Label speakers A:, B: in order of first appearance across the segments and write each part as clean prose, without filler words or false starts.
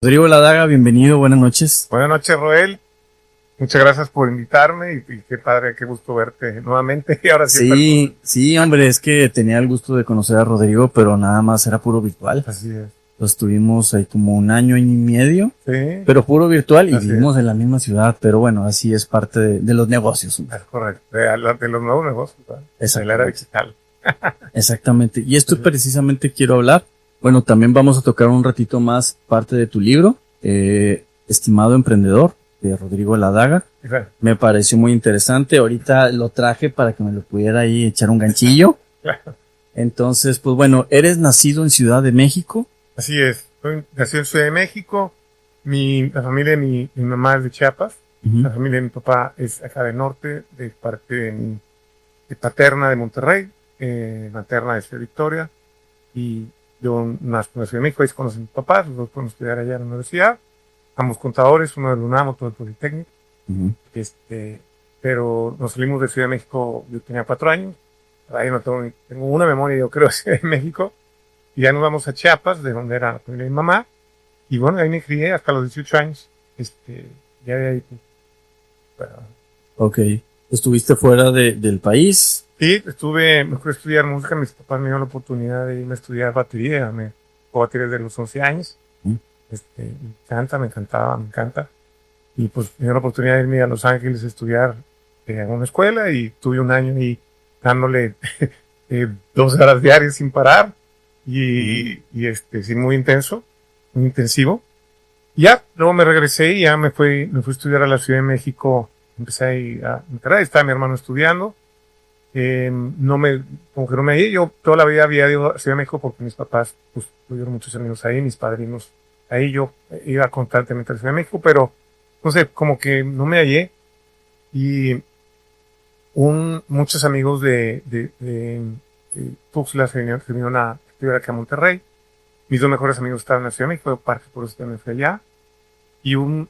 A: Rodrigo Ladaga, bienvenido, buenas noches.
B: Buenas noches, Roel. Muchas gracias por invitarme y qué padre, qué gusto verte nuevamente. Y ahora sí en persona.
A: Sí, hombre, es que tenía el gusto de conocer a Rodrigo, pero nada más era puro virtual.
B: Así es.
A: Lo estuvimos ahí como un año y medio,
B: Sí,
A: pero puro virtual y
B: así
A: vivimos en la misma ciudad, pero bueno, así es parte de los negocios.
B: es correcto. De los nuevos negocios, ¿verdad? De la era digital.
A: Exactamente. Y esto precisamente quiero hablar. Bueno, también vamos a tocar un ratito más parte de tu libro, Estimado Emprendedor, de Rodrigo Ladaga.
B: Claro.
A: Me pareció muy interesante. Ahorita lo traje para que me lo pudiera ahí echar un ganchillo.
B: Claro.
A: Entonces, pues bueno, eres nacido en Ciudad de México.
B: Así es. Nací en Ciudad de México. La familia de mi mamá es de Chiapas. La familia de mi papá es acá del norte, de parte de paterna de Monterrey, materna de Ciudad Victoria. Y yo nací en Ciudad de México, ahí se conocen mis papás, los dos fueron a estudiar allá en la universidad. Ambos contadores, uno del UNAM, otro del Politécnico. Pero nos salimos de Ciudad de México, yo tenía 4 años. Ahí no tengo una memoria, yo creo, de Ciudad de México. Y ya nos vamos a Chiapas, de donde era la familia de mi mamá. Y bueno, ahí me crié hasta los 18 años. Ya de ahí, bueno.
A: Ok. ¿Estuviste fuera del país?
B: Sí, me fui a estudiar música. Mis papás me dieron la oportunidad de irme a estudiar batería. Me tocó batería desde los 11 años. Me encantaba, me encanta. Y pues me dio la oportunidad de irme a Los Ángeles a estudiar en una escuela y tuve un año ahí dándole 12 horas diarias sin parar sí, muy intenso, muy intensivo. Y ya, luego me regresé y ya me fui a estudiar a la Ciudad de México. Empecé ahí a entrar, estaba mi hermano estudiando. Como que no me iba. Yo toda la vida había ido a Ciudad de México porque mis papás, pues, tuvieron muchos amigos ahí, mis padrinos ahí. Yo iba constantemente a la Ciudad de México, pero no sé, como que no me hallé. Y muchos amigos de Tuxtla se vinieron a estudiar aquí a Monterrey. Mis dos mejores amigos estaban en la Ciudad de México, parte por eso también fui allá. Y un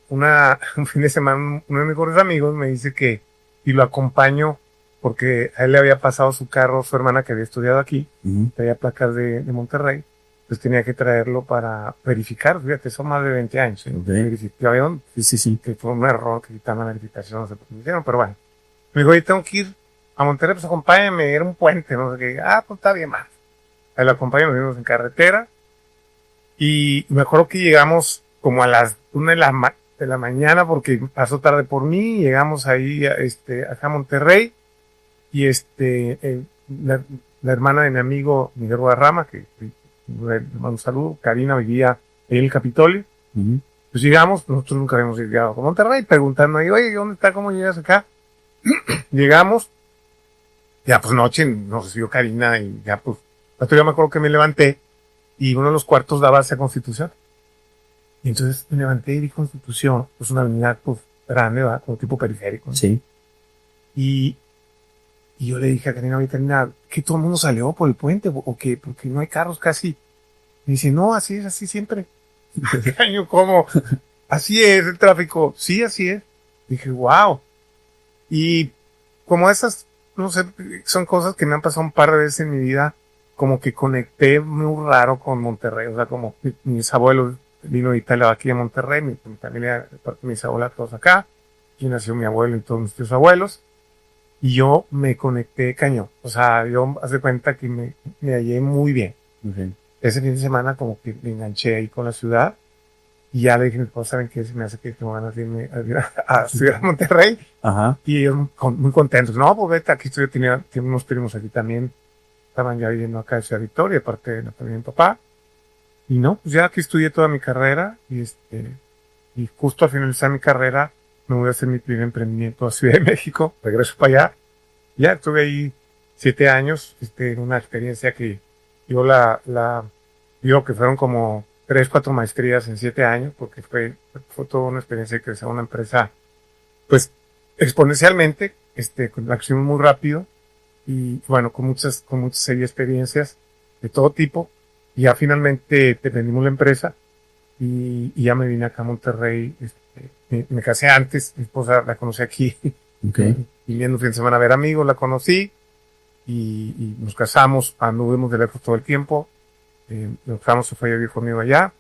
B: fin de semana, uno de mis mejores amigos me dice y lo acompaño porque a él le había pasado su carro, su hermana que había estudiado aquí, traía placas de Monterrey, pues tenía que traerlo para verificar. Fíjate, son más de 20 años.
A: Sí.
B: Que fue un error que quitaron la verificación, no sé por qué me hicieron, pero bueno. Me dijo, oye, tengo que ir a Monterrey, pues acompáñame, era un puente, no sé qué. Pues está bien, más. Ahí lo acompañé, nos vimos en carretera. Y me acuerdo que llegamos como a las 1 de la mañana porque pasó tarde por mí. Llegamos ahí, acá a Monterrey. Y la hermana de mi amigo Miguel Guadarrama, que le mando un saludo, Karina, vivía ahí en el Capitolio. Pues llegamos, nosotros nunca habíamos llegado a Monterrey, preguntando ahí, oye, ¿dónde está? ¿Cómo llegas acá? Llegamos, ya pues noche, nos recibió Karina y ya pues, hasta yo me acuerdo que me levanté y uno de los cuartos daba hacia Constitución. Y entonces me levanté y vi Constitución, pues una avenida pues grande, ¿verdad? Como tipo periférico, ¿no?
A: Sí.
B: Y yo le dije a Karina, oye Karina, ¿que todo el mundo salió por el puente? ¿O qué? Porque no hay carros casi. Me dice, no, así es, así siempre. Año, ¿cómo? Así es el tráfico. Sí, así es. Dije, wow. Y como esas, no sé, son cosas que me han pasado un par de veces en mi vida, como que conecté muy raro con Monterrey. O sea, como mis abuelos vino de Italia aquí a Monterrey, mi familia, parte de mis abuelas, todos acá. Y nació mi abuelo y todos mis tíos abuelos. Y yo me conecté cañón. O sea, yo hace cuenta que me hallé muy bien. Ese fin de semana como que me enganché ahí con la ciudad. Y ya le dije, pues, ¿saben qué? Se me hace que me van a irme a estudiar a Monterrey.
A: Ajá.
B: Y ellos muy contentos. No, pues vete, aquí estoy, tenía unos primos aquí también. Estaban ya viviendo acá en Ciudad Victoria, aparte de la familia de mi papá. Y no, pues ya aquí estudié toda mi carrera. Y justo al finalizar mi carrera, me voy a hacer mi primer emprendimiento a Ciudad de México. Regreso para allá. Ya estuve ahí 7 años, una experiencia que yo digo que fueron como 3, 4 maestrías en 7 años, porque fue toda una experiencia que creció una empresa, pues, exponencialmente, con la acción muy rápido, y bueno, con muchas experiencias de todo tipo, y ya finalmente vendimos la empresa, y ya me vine acá a Monterrey, me casé antes, mi esposa la conocí aquí, viniendo un fin de semana a ver amigos, la conocí, y nos casamos, anduvimos de lejos todo el tiempo, nos casamos, se fue a vivir conmigo allá,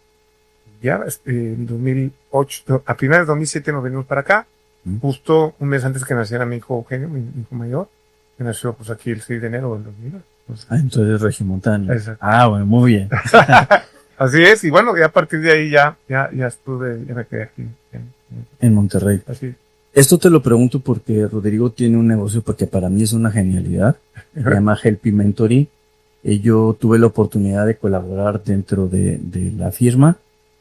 B: ya en 2008, a finales de 2007 nos venimos para acá, justo un mes antes que naciera mi hijo Eugenio, mi hijo mayor, que nació pues aquí el 6 de enero del 2000.
A: Entonces regimontano.
B: Exacto.
A: Bueno, muy bien.
B: Así es, y bueno, ya a partir de ahí ya me quedé aquí
A: en Monterrey.
B: Así es.
A: Esto te lo pregunto porque Rodrigo tiene un negocio porque para mí es una genialidad. Se llama Helping Mentoring. Yo tuve la oportunidad de colaborar dentro de la firma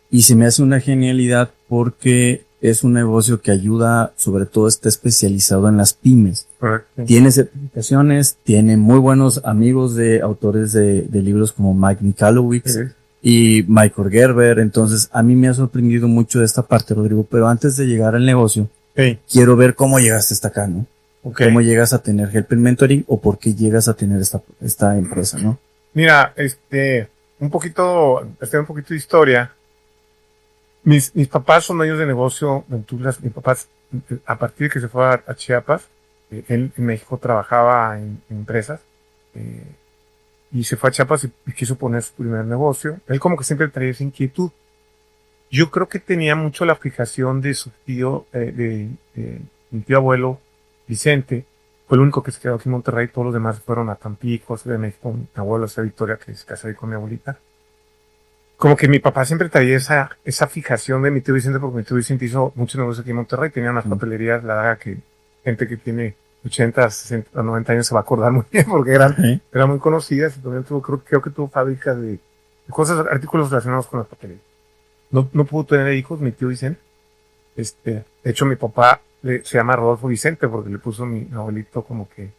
A: y se me hace una genialidad porque es un negocio que ayuda, sobre todo está especializado en las pymes.
B: Correcto.
A: Tiene certificaciones, tiene muy buenos amigos de autores de libros como Mike Michalowicz. Sí. Y Michael Gerber. Entonces a mí me ha sorprendido mucho esta parte, Rodrigo, pero antes de llegar al negocio,
B: sí,
A: quiero ver cómo llegaste hasta acá, ¿no?
B: Okay.
A: ¿Cómo llegas a tener Helping Mentoring o por qué llegas a tener esta empresa, ¿no?
B: Mira, un poquito de historia. Mis papás son dueños de negocio, Venturas. Mis papás, a partir de que se fue a Chiapas, él en México trabajaba en empresas, y se fue a Chiapas y quiso poner su primer negocio. Él como que siempre traía esa inquietud. Yo creo que tenía mucho la fijación de su tío, mi tío abuelo, Vicente. Fue el único que se quedó aquí en Monterrey. Todos los demás fueron a Tampico, de México. Mi abuelo, esa Victoria, que se casó ahí con mi abuelita. Como que mi papá siempre traía esa fijación de mi tío Vicente, porque mi tío Vicente hizo muchos negocios aquí en Monterrey. Tenía unas papelerías, la verdad que gente que tiene 80, 60, 90 años se va a acordar muy bien, porque eran muy conocidas. Y también creo que tuvo fábricas de cosas, artículos relacionados con las papelerías. No pudo tener hijos, mi tío Vicente. De hecho, mi papá se llama Rodolfo Vicente porque le puso mi abuelito como que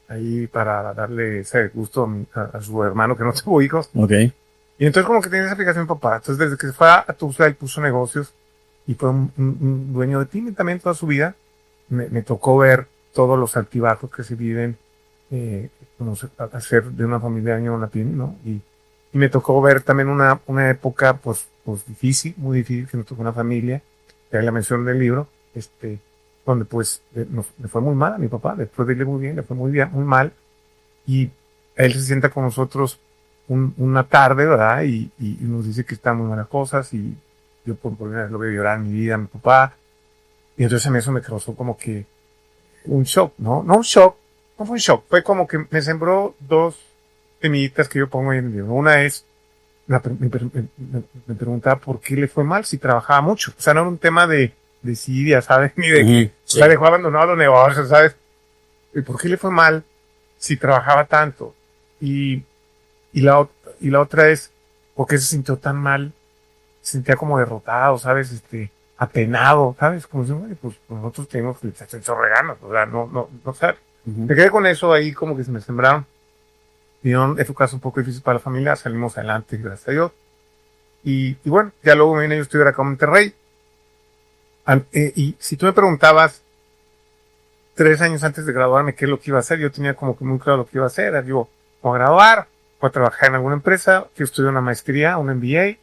B: ahí para darle ese gusto a su hermano que no tuvo hijos.
A: Okay.
B: Y entonces como que tenía esa aplicación mi papá. Entonces desde que se fue a Tuxtla, él puso negocios y fue un dueño de pyme también toda su vida. Me tocó ver todos los altibajos que se viven, como hacer de una familia año una pyme, ¿no? Y me tocó ver también una época pues difícil, muy difícil, que nos tocó una familia, que hay la mención del libro, donde pues le fue muy mal a mi papá, después de irle muy bien, le fue muy bien, muy mal, y él se sienta con nosotros una tarde, ¿verdad? Y nos dice que están muy malas cosas, y yo por primera vez lo veo llorar en mi vida, mi papá, y entonces a mí eso me causó como que un shock, ¿no? No un shock, no fue un shock, fue como que me sembró dos temitas que yo pongo ahí en el libro. Una es, me preguntaba por qué le fue mal si trabajaba mucho. O sea, no era un tema de desidia, ¿sabes? Ni de que sí. O sea, dejó abandonado los negocios, ¿sabes? ¿Y por qué le fue mal si trabajaba tanto? Y la otra es, ¿por qué se sintió tan mal? Se sentía como derrotado, ¿sabes? Apenado, ¿sabes? Como si, pues nosotros tenemos que echar reganos, o sea, no, ¿sabes? Me quedé con eso ahí, como que se me sembraron. Es un caso un poco difícil para la familia, salimos adelante, gracias a Dios. Y bueno, ya luego me vine yo a estudiar acá en Monterrey. Y si tú me preguntabas 3 años antes de graduarme qué es lo que iba a hacer, yo tenía como que muy claro lo que iba a hacer. Yo voy a graduar, voy a trabajar en alguna empresa, quiero estudiar una maestría, un MBA,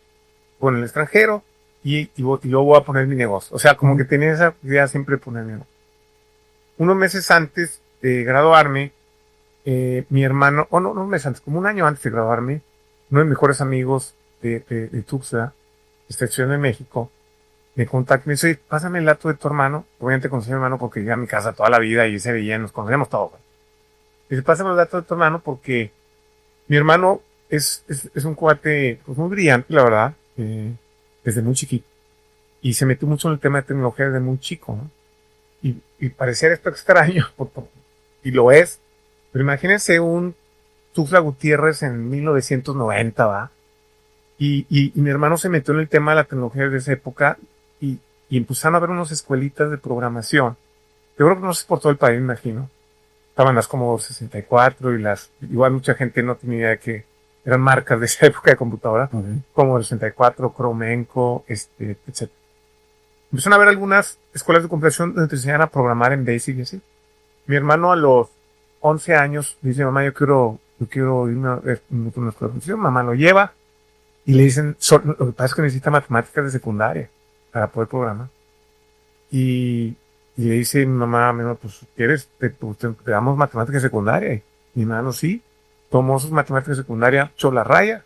B: o en el extranjero, y luego voy a poner mi negocio. O sea, como que tenía esa idea siempre de poner mi negocio. Unos meses antes de graduarme, mi hermano, no un mes antes, como un año antes de graduarme, uno de mis mejores amigos de Tuxtla, de Ciudad de México, me contacta y me dice, pásame el dato de tu hermano. Obviamente conocí a mi hermano porque iba a mi casa toda la vida y se veía, nos conocíamos todos. Dice, pásame el dato de tu hermano porque mi hermano es un cuate pues, muy brillante, la verdad, desde muy chiquito. Y se metió mucho en el tema de tecnología desde muy chico, ¿no? Y parecía esto extraño, y lo es. Pero imagínense un Tuxtla Gutiérrez en 1990, ¿va? Y mi hermano se metió en el tema de la tecnología de esa época y empezaron a haber unas escuelitas de programación. Yo creo que no sé por todo el país, me imagino. Estaban las Commodore 64 igual mucha gente no tenía idea de que eran marcas de esa época de computadora. Commodore 64, Cromenco, etc. Empezaron a haber algunas escuelas de computación donde te enseñaban a programar en BASIC y así. Mi hermano a los 11 años dice, mamá, yo quiero irme a una escuela de computación. Mamá lo lleva y le dicen, lo que pasa es que necesita matemáticas de secundaria para poder programar. Y le dice mi mamá, pues quieres, te damos matemáticas de secundaria. Y mi hermano sí, tomó sus matemáticas de secundaria, echó la raya,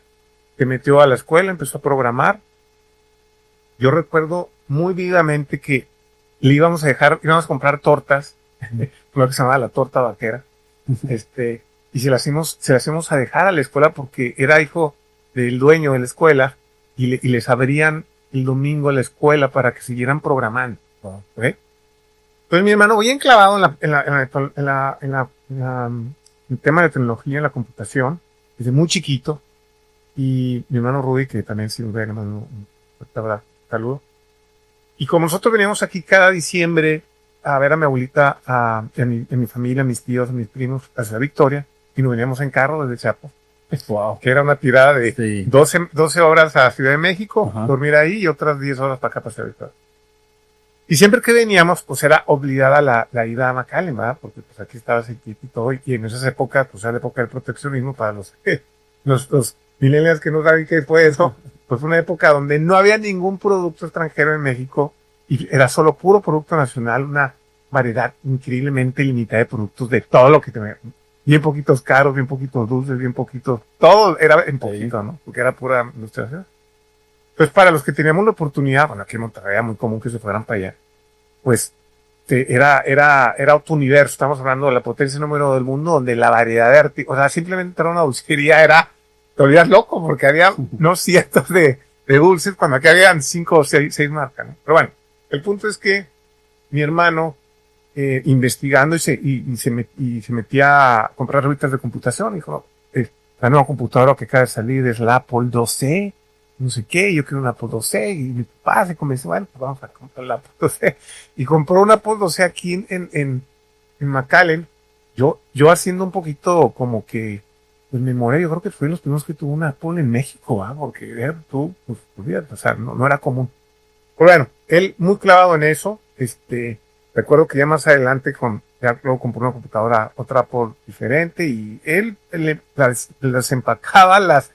B: se metió a la escuela, empezó a programar. yo recuerdo muy vividamente que íbamos a comprar tortas, lo que se llamaba la torta vaquera, y se las íbamos a dejar a la escuela porque era hijo del dueño de la escuela y les abrían el domingo a la escuela para que siguieran programando.
A: Wow.
B: ¿Okay? Entonces mi hermano bien clavado en el tema de tecnología, en la computación, desde muy chiquito, y mi hermano Rudy, que también sí, le mando un fuerte abrazo, saludo. Y como nosotros veníamos aquí cada diciembre a ver a mi abuelita, en mi familia, a mis tíos, a mis primos, hacia Victoria, y nos veníamos en carro desde Chapo.
A: Wow.
B: Que era una tirada de
A: Sí.
B: 12 horas a Ciudad de México,
A: Ajá.
B: dormir ahí y otras 10 horas para acá, para Ciudad Victoria. Y siempre que veníamos, pues era obligada la ida a McAllen, ¿verdad? Porque pues aquí estaba cerquita y todo, y en esas épocas, pues era la época del proteccionismo para los millennials que no saben qué fue eso, pues fue una época donde no había ningún producto extranjero en México, y era solo puro producto nacional, una variedad increíblemente limitada de productos de todo lo que tenía. Bien poquitos caros, bien poquitos dulces, bien poquitos, todo era en poquito, ¿no? Porque era pura ilustración. Entonces, para los que teníamos la oportunidad, bueno, aquí en Monterrey era muy común que se fueran para allá, pues era otro universo. Estamos hablando de la potencia número del mundo, donde la variedad de artículos, o sea, simplemente entrar a una dulcería te volvías loco, porque había no cientos de dulces, cuando aquí habían 5 o 6 marcas, ¿no? Pero bueno, el punto es que mi hermano, investigando y se metía a comprar revistas de computación, dijo, la nueva computadora que acaba de salir es la Apple IIc, no sé qué, yo quiero una Apple IIc, y mi papá se convenció, bueno, pues vamos a comprar la Apple IIc, y compró una Apple IIc aquí en McAllen, yo haciendo un poquito como que, pues memoria, yo creo que fue los primeros que tuvo una Apple en México, porque tú, pues, olvídate, o sea, no era común. Pero bueno, él muy clavado en eso, recuerdo que ya más adelante ya luego compró una computadora, otra Apple diferente, y él las empacaba, las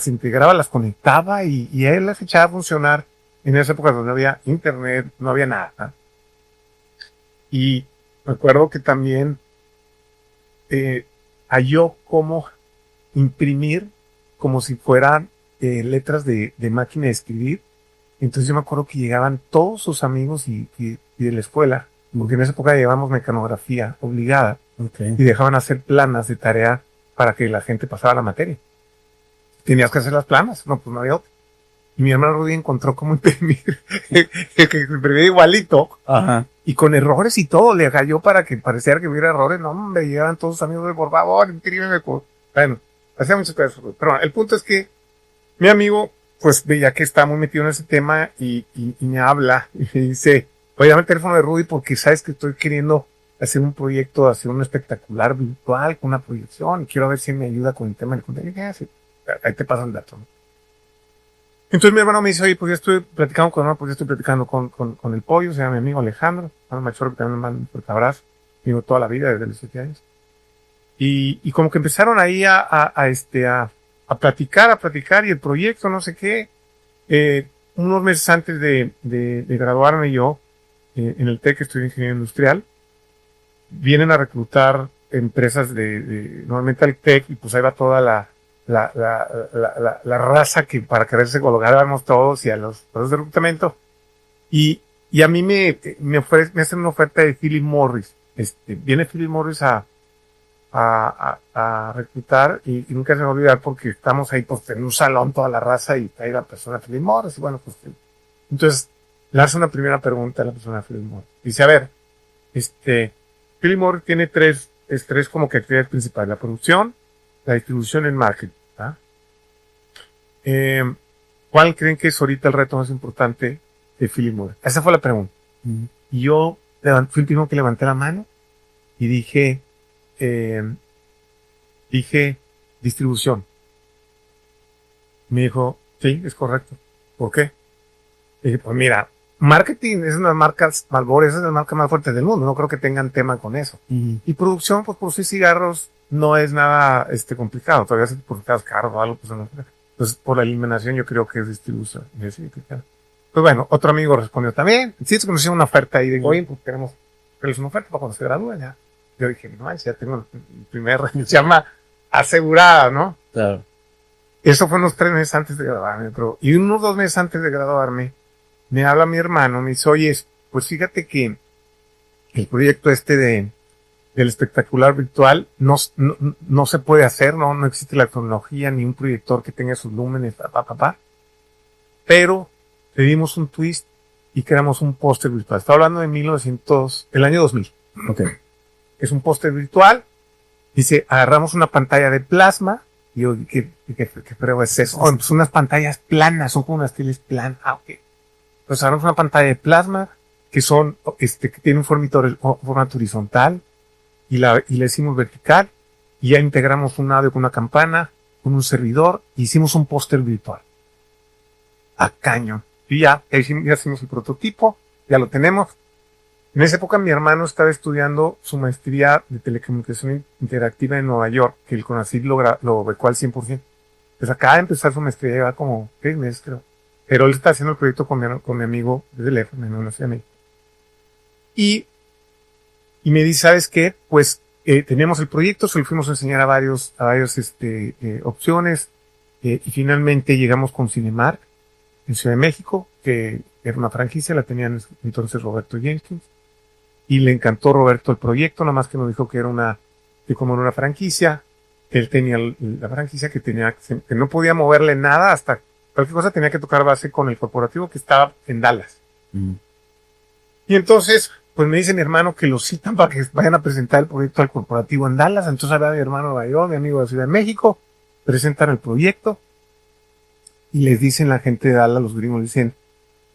B: integraba, las conectaba, y él las echaba a funcionar en esa época donde no había internet, no había nada, ¿no? Y recuerdo que también halló cómo imprimir como si fueran letras de máquina de escribir. Entonces yo me acuerdo que llegaban todos sus amigos y de la escuela, porque en esa época llevábamos mecanografía obligada,
A: Okay.
B: y dejaban hacer planas de tarea para que la gente pasara la materia. Tenías que hacer las planas, no, pues no había otra. Y mi hermano Rudy encontró cómo imprimir, que imprimía igualito,
A: Ajá.
B: y con errores y todo, le cayó para que pareciera que hubiera errores. No, hombre, llegaban todos sus amigos de, por favor, imprímeme. Bueno, hacía muchas cosas. Pero bueno, el punto es que mi amigo, pues veía que está muy metido en ese tema y me habla y me dice, oye, dame el teléfono de Rudy porque sabes que estoy queriendo hacer un proyecto, hacer un espectacular virtual con una proyección, y quiero ver si me ayuda con el tema del contenido. Sí, ahí te paso el dato, ¿no? Entonces mi hermano me dice, oye, pues ya estoy platicando con el pollo, se llama mi amigo Alejandro, hermano mayor, que también me manda un fuerte abrazo, digo, toda la vida, desde los 7 años. Y como que empezaron ahí a platicar, y el proyecto, no sé qué. Unos meses antes de graduarme yo, en el TEC, estudié ingeniería industrial, vienen a reclutar empresas normalmente al TEC, y pues ahí va toda la raza que para quererse colocar todos, y a los procesos de reclutamiento. Y a mí me hacen una oferta de Philip Morris. Viene Philip Morris a reclutar, y nunca se me va a olvidar porque estamos ahí pues en un salón toda la raza, y ahí la persona Philip Morris, y bueno, pues entonces le hace una primera pregunta a la persona Philip Morris. Dice, a ver, Philip Morris tiene tres como que actividades principales: la producción, la distribución y el marketing, ¿ah? ¿Cuál creen que es ahorita el reto más importante de Philip Morris? Esa fue la pregunta. Y yo fui el primero que levanté la mano y dije distribución. Me dijo, sí, es correcto. ¿Por qué? Dije, pues mira, marketing es una marca, Marlboro es la marca más fuerte del mundo, no creo que tengan tema con eso. Y producción, pues por sus cigarros no es nada complicado, todavía se publican caros o algo, pues no. Entonces, por la eliminación yo creo que es distribución. Y así, claro. Pues bueno, otro amigo respondió también. Sí, se conoció una oferta ahí de, oye, pues queremos hacerles una oferta para cuando se gradúen ya. Yo dije, no, ya tengo el primer llama asegurada, ¿no?
A: Claro.
B: Eso fue unos 3 meses antes de graduarme, y unos 2 meses antes de graduarme, me habla mi hermano, me dice, oye, pues fíjate que el proyecto del espectacular virtual no se puede hacer, no existe la tecnología ni un proyector que tenga sus lúmenes, pero le dimos un twist y creamos un póster virtual. Estaba hablando de el año 2000.
A: Okay.
B: Es un póster virtual. Dice, agarramos una pantalla de plasma. Y yo, ¿qué prueba es eso? Pues unas pantallas planas, son como unas teles planas. Ok. Pues agarramos una pantalla de plasma que tiene un formato horizontal y le hicimos vertical y ya integramos un audio con una campana, con un servidor y hicimos un póster virtual. A caño. Y ya hicimos el prototipo, ya lo tenemos. En esa época mi hermano estaba estudiando su maestría de telecomunicación interactiva en Nueva York, que el CONACYT lo becó al 100%. Pues acaba de empezar su maestría, lleva como 6 meses creo. Pero él está haciendo el proyecto con mi amigo de teléfono en la Universidad de México. Y me dice, ¿sabes qué? Pues teníamos el proyecto, se lo fuimos a enseñar a varios opciones, y finalmente llegamos con Cinemark en Ciudad de México, que era una franquicia, la tenían entonces Roberto Jenkins, y le encantó Roberto el proyecto, nada más que nos dijo que como era una franquicia, él tenía la franquicia que no podía moverle nada hasta cualquier cosa tenía que tocar base con el corporativo que estaba en Dallas. Y entonces, pues me dice mi hermano que lo citan para que vayan a presentar el proyecto al corporativo en Dallas. Entonces había mi hermano de Nueva York, mi amigo de Ciudad de México, presentan el proyecto y les dicen la gente de Dallas, los gringos, dicen,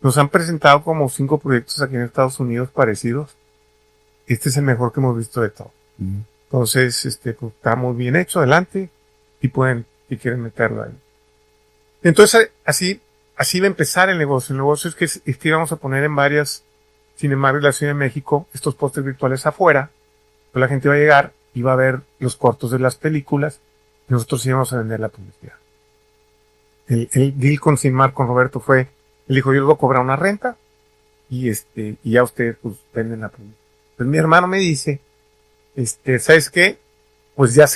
B: nos han presentado como 5 proyectos aquí en Estados Unidos parecidos. Este es el mejor que hemos visto de todo. Entonces, pues, está muy bien hecho, adelante, y si quieren meterlo ahí. Entonces, así va a empezar el negocio. El negocio es que íbamos a poner en varias Cinemark de la Ciudad de México estos pósters virtuales afuera. Pues la gente iba a llegar, iba a ver los cortos de las películas, y nosotros íbamos a vender la publicidad. El deal con Cinemark, con Roberto él dijo, yo les voy a cobrar una renta, y ya ustedes, pues, venden la publicidad. Pues mi hermano me dice, ¿sabes qué? Pues ya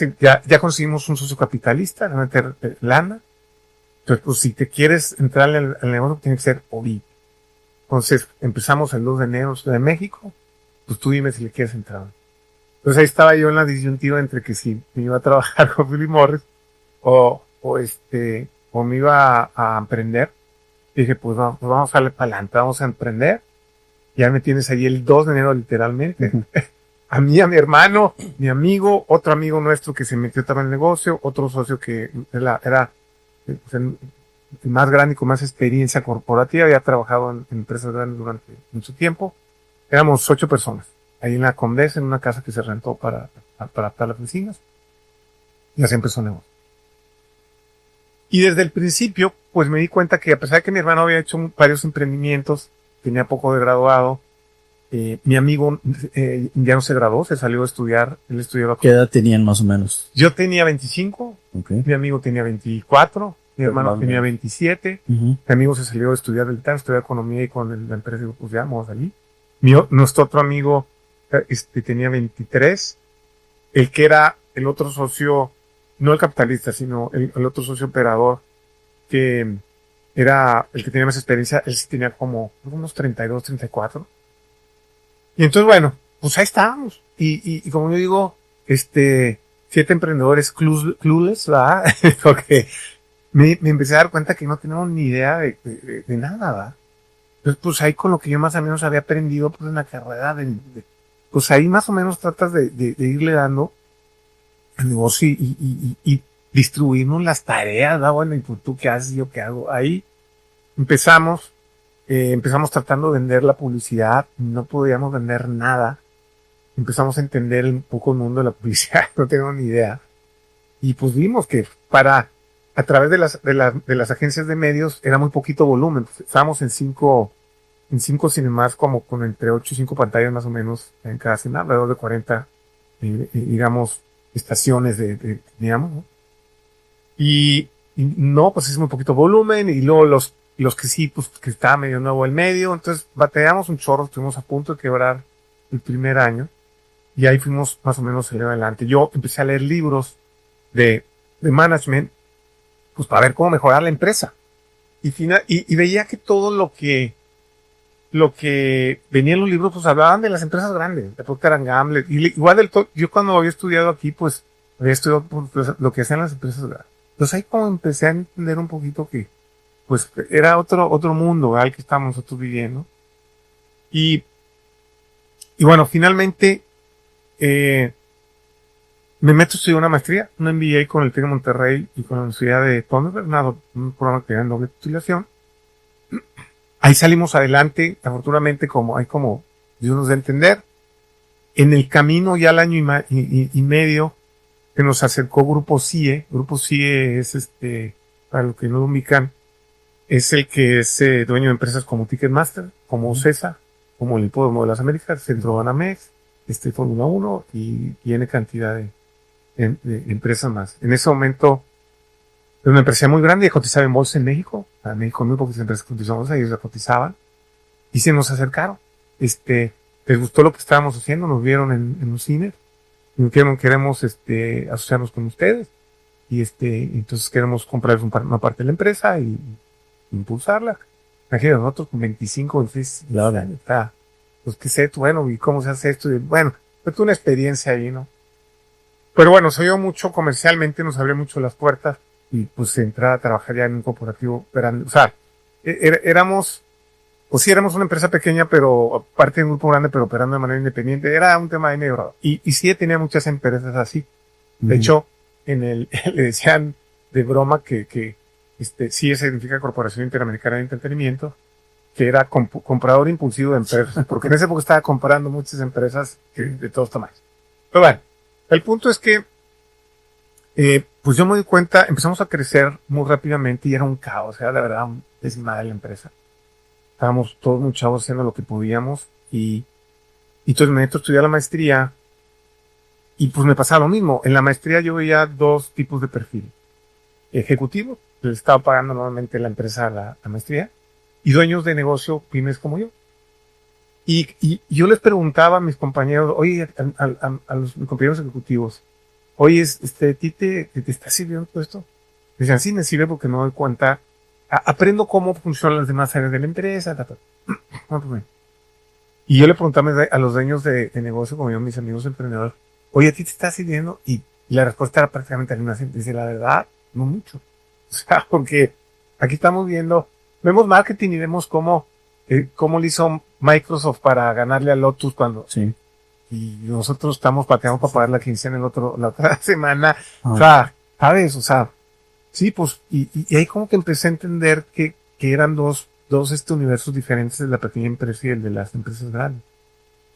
B: conseguimos un socio capitalista, le va a meter lana. Entonces, pues, si te quieres entrar al negocio, tiene que ser OVI. Entonces, empezamos el 2 de enero en Ciudad de México. Pues tú dime si le quieres entrar. Entonces ahí estaba yo en la disyuntiva entre que si me iba a trabajar con Philip Morris o me iba a emprender. Dije, pues vamos a darle para adelante, vamos a emprender. Ya me tienes ahí el 2 de enero literalmente. A mí, a mi hermano, mi amigo, otro amigo nuestro que se metió también en el negocio, otro socio que era el más grande y con más experiencia corporativa, había trabajado en empresas grandes durante mucho tiempo. Éramos 8 personas, ahí en la Condesa, en una casa que se rentó para adaptar las oficinas. Y así empezó el negocio. Y desde el principio, pues me di cuenta que a pesar de que mi hermano había hecho varios emprendimientos, tenía poco de graduado, mi amigo ya no se graduó, se salió a estudiar, él estudiaba.
A: ¿Qué edad tenían más o menos?
B: Yo tenía 25, mi amigo tenía 24, mi hermano tenía 27, mi amigo se salió a estudiar estudió economía y con la empresa dijo, pues ya, vamos a salir. Nuestro otro amigo tenía 23, el que era el otro socio, no el capitalista, sino el otro socio operador, que era el que tenía más experiencia, él sí tenía como unos 32, 34. Y entonces, bueno, pues ahí estábamos. Y como yo digo, 7 emprendedores clueless, ¿verdad? Porque me empecé a dar cuenta que no teníamos ni idea de nada, ¿verdad? Entonces, pues ahí con lo que yo más o menos había aprendido, pues en la carrera, pues ahí más o menos tratas de irle dando al negocio y distribuirnos las tareas, ¿verdad? Bueno, y pues tú qué haces, yo qué hago. Ahí empezamos tratando de vender la publicidad, no podíamos vender nada. Empezamos a entender un poco el mundo de la publicidad, no teníamos ni idea. Y pues vimos que a través de las agencias de medios era muy poquito volumen. Estábamos en 5 cinemas como con entre 8 y 5 pantallas más o menos en cada cinema, alrededor de 40, digamos, estaciones digamos, ¿no? Y no, pues es muy poquito volumen y luego los que sí, pues que estaba medio nuevo el medio, entonces batallamos un chorro, estuvimos a punto de quebrar el primer año y ahí fuimos más o menos adelante. Yo empecé a leer libros de management pues para ver cómo mejorar la empresa. Y veía que todo lo que venía en los libros, pues hablaban de las empresas grandes, de Procter & Gamble. Yo cuando había estudiado aquí, pues había estudiado pues, lo que hacían las empresas grandes. Entonces ahí como empecé a entender un poquito que, pues, era otro mundo, ¿verdad? El que estábamos nosotros viviendo. Y bueno, finalmente, me meto a estudiar una maestría, una MBA con el TEC de Monterrey y con la Universidad de Thunderbird, un programa que era en doble titulación. Ahí salimos adelante, afortunadamente, como Dios nos da a entender. En el camino, ya al año y medio, que nos acercó Grupo CIE. Grupo CIE es para los que no lo ubican, es el que es dueño de empresas como Ticketmaster, como CESA, como el Hipódromo de las Américas, Centro Banamex, Fórmula 1 y N cantidad de empresas más. En ese momento, era una empresa muy grande y cotizaba en bolsa en México. En México muy pocas empresas cotizaban en bolsa, ellos la cotizaban. Y se nos acercaron. Les gustó lo que estábamos haciendo, nos vieron en un cine. Y nos dijeron, queremos asociarnos con ustedes. Y entonces queremos comprarles una parte de la empresa y impulsarla. Imagínate, nosotros con 25, 26 años. Pues qué sé, bueno, y cómo se hace esto. Y, bueno, fue toda una experiencia ahí, ¿no? Pero bueno, se oyó mucho comercialmente, nos abrió mucho las puertas. Y pues entrar a trabajar ya en un corporativo grande. O sea, éramos una empresa pequeña, pero parte de un grupo grande, pero operando de manera independiente. Era un tema de medio. Y sí tenía muchas empresas así. De hecho, le decían de broma que sí significa Corporación Interamericana de Entretenimiento, que era comprador impulsivo de empresas, porque en esa época estaba comprando muchas empresas de todos tamaños. Pero bueno, el punto es que pues yo me di cuenta, empezamos a crecer muy rápidamente y era un caos, era la verdad un desmadre la empresa. Estábamos todos muy chavos haciendo lo que podíamos y entonces me meto a estudiar la maestría y pues me pasaba lo mismo. En la maestría yo veía dos tipos de perfil. Ejecutivos, que les estaba pagando normalmente la empresa la maestría, y dueños de negocio, pymes como yo. Y yo les preguntaba a mis compañeros, oye, a mis compañeros ejecutivos, oye, ¿ti te está sirviendo todo esto? Decían, sí, me sirve porque me doy cuenta, aprendo cómo funcionan las demás áreas de la empresa. Y yo le preguntaba a los dueños de negocio, como yo, mis amigos emprendedores, oye, ¿a ti te está sirviendo? Y la respuesta era prácticamente la misma. Dice, la verdad, no mucho. O sea, porque aquí vemos marketing y vemos cómo le hizo Microsoft para ganarle a Lotus cuando...
A: Sí.
B: Y nosotros estamos pateando para pagar la quincena la otra semana. O sea, ¿sabes? O sea, sí, pues, y ahí como que empecé a entender que eran dos universos diferentes de la pequeña empresa y el de las empresas grandes.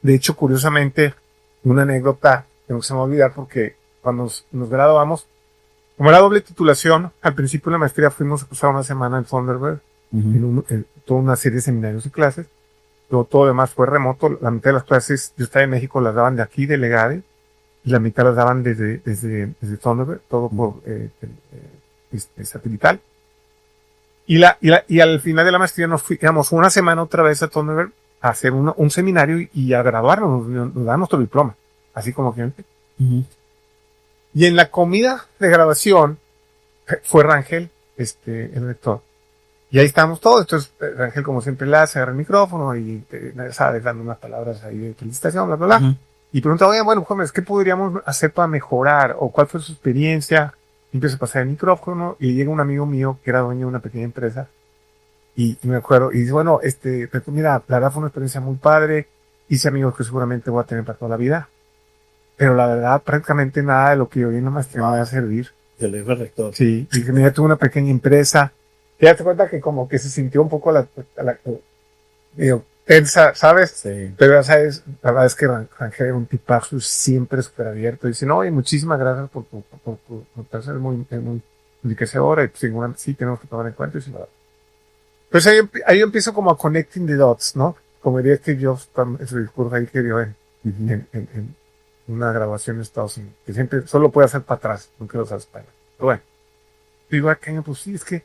B: De hecho, curiosamente, una anécdota que no se me va a olvidar porque cuando nos graduamos, como era doble titulación, al principio de la maestría fuimos a pasar una semana en Thunderbird, en toda una serie de seminarios y clases. Luego todo lo demás fue remoto. La mitad de las clases, yo estaba en México, las daban de aquí, de Legade, y la mitad las daban desde Thunderbird, todo por satelital. Y al final de la maestría nos fuimos una semana otra vez a Thunderbird a hacer un seminario y a graduarnos, nos daban nuestro diploma, así como que. Y en la comida de graduación fue Rangel, el rector. Y ahí estábamos todos. Entonces, Rangel, como siempre, se agarra el micrófono y, sabes, dando unas palabras ahí de felicitación, bla, bla, bla. Y preguntaba, oye, bueno, jóvenes, ¿qué podríamos hacer para mejorar? ¿O cuál fue su experiencia? Y empiezo a pasar el micrófono y llega un amigo mío que era dueño de una pequeña empresa. Y me acuerdo, y dice, bueno, mira, la verdad fue una experiencia muy padre. Hice amigos que seguramente voy a tener para toda la vida. Pero la verdad, prácticamente nada de lo que yo vi nomás te va a servir.
A: Te lo dijo el rector.
B: Sí, y mira, tuve una pequeña empresa. Te das cuenta que como que se sintió un poco tensa, ¿sabes?
A: Sí.
B: Pero ya sabes, la verdad es que Rangel era un tipazo siempre súper abierto. Dice, no, oye, muchísimas gracias por ser muy enriquecedora y pues seguramente sí tenemos que tomar en cuenta. Pues ahí empiezo como a connecting the dots, ¿no? Como diría Steve Jobs, ese discurso ahí que dio en una grabación en Estados Unidos, que siempre solo puede hacer para atrás, nunca lo sabes para atrás. Pero bueno, digo, acá, pues sí, es que...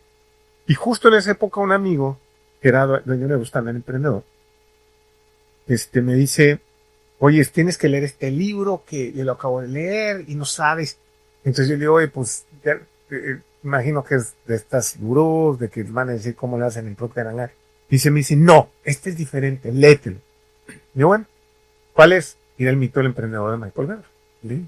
B: Y justo en esa época un amigo, que era dueño de negocio, también emprendedor, me dice, oye, tienes que leer este libro que yo lo acabo de leer y no sabes. Entonces yo le digo, oye, pues imagino que es de estas gurús, de que van a decir cómo le hacen en Procter & Gamble. Me dice, no, este es diferente, léetelo. Y yo, bueno, ¿cuál es? Y era El mito del emprendedor de Michael Gerber. ¿Sí?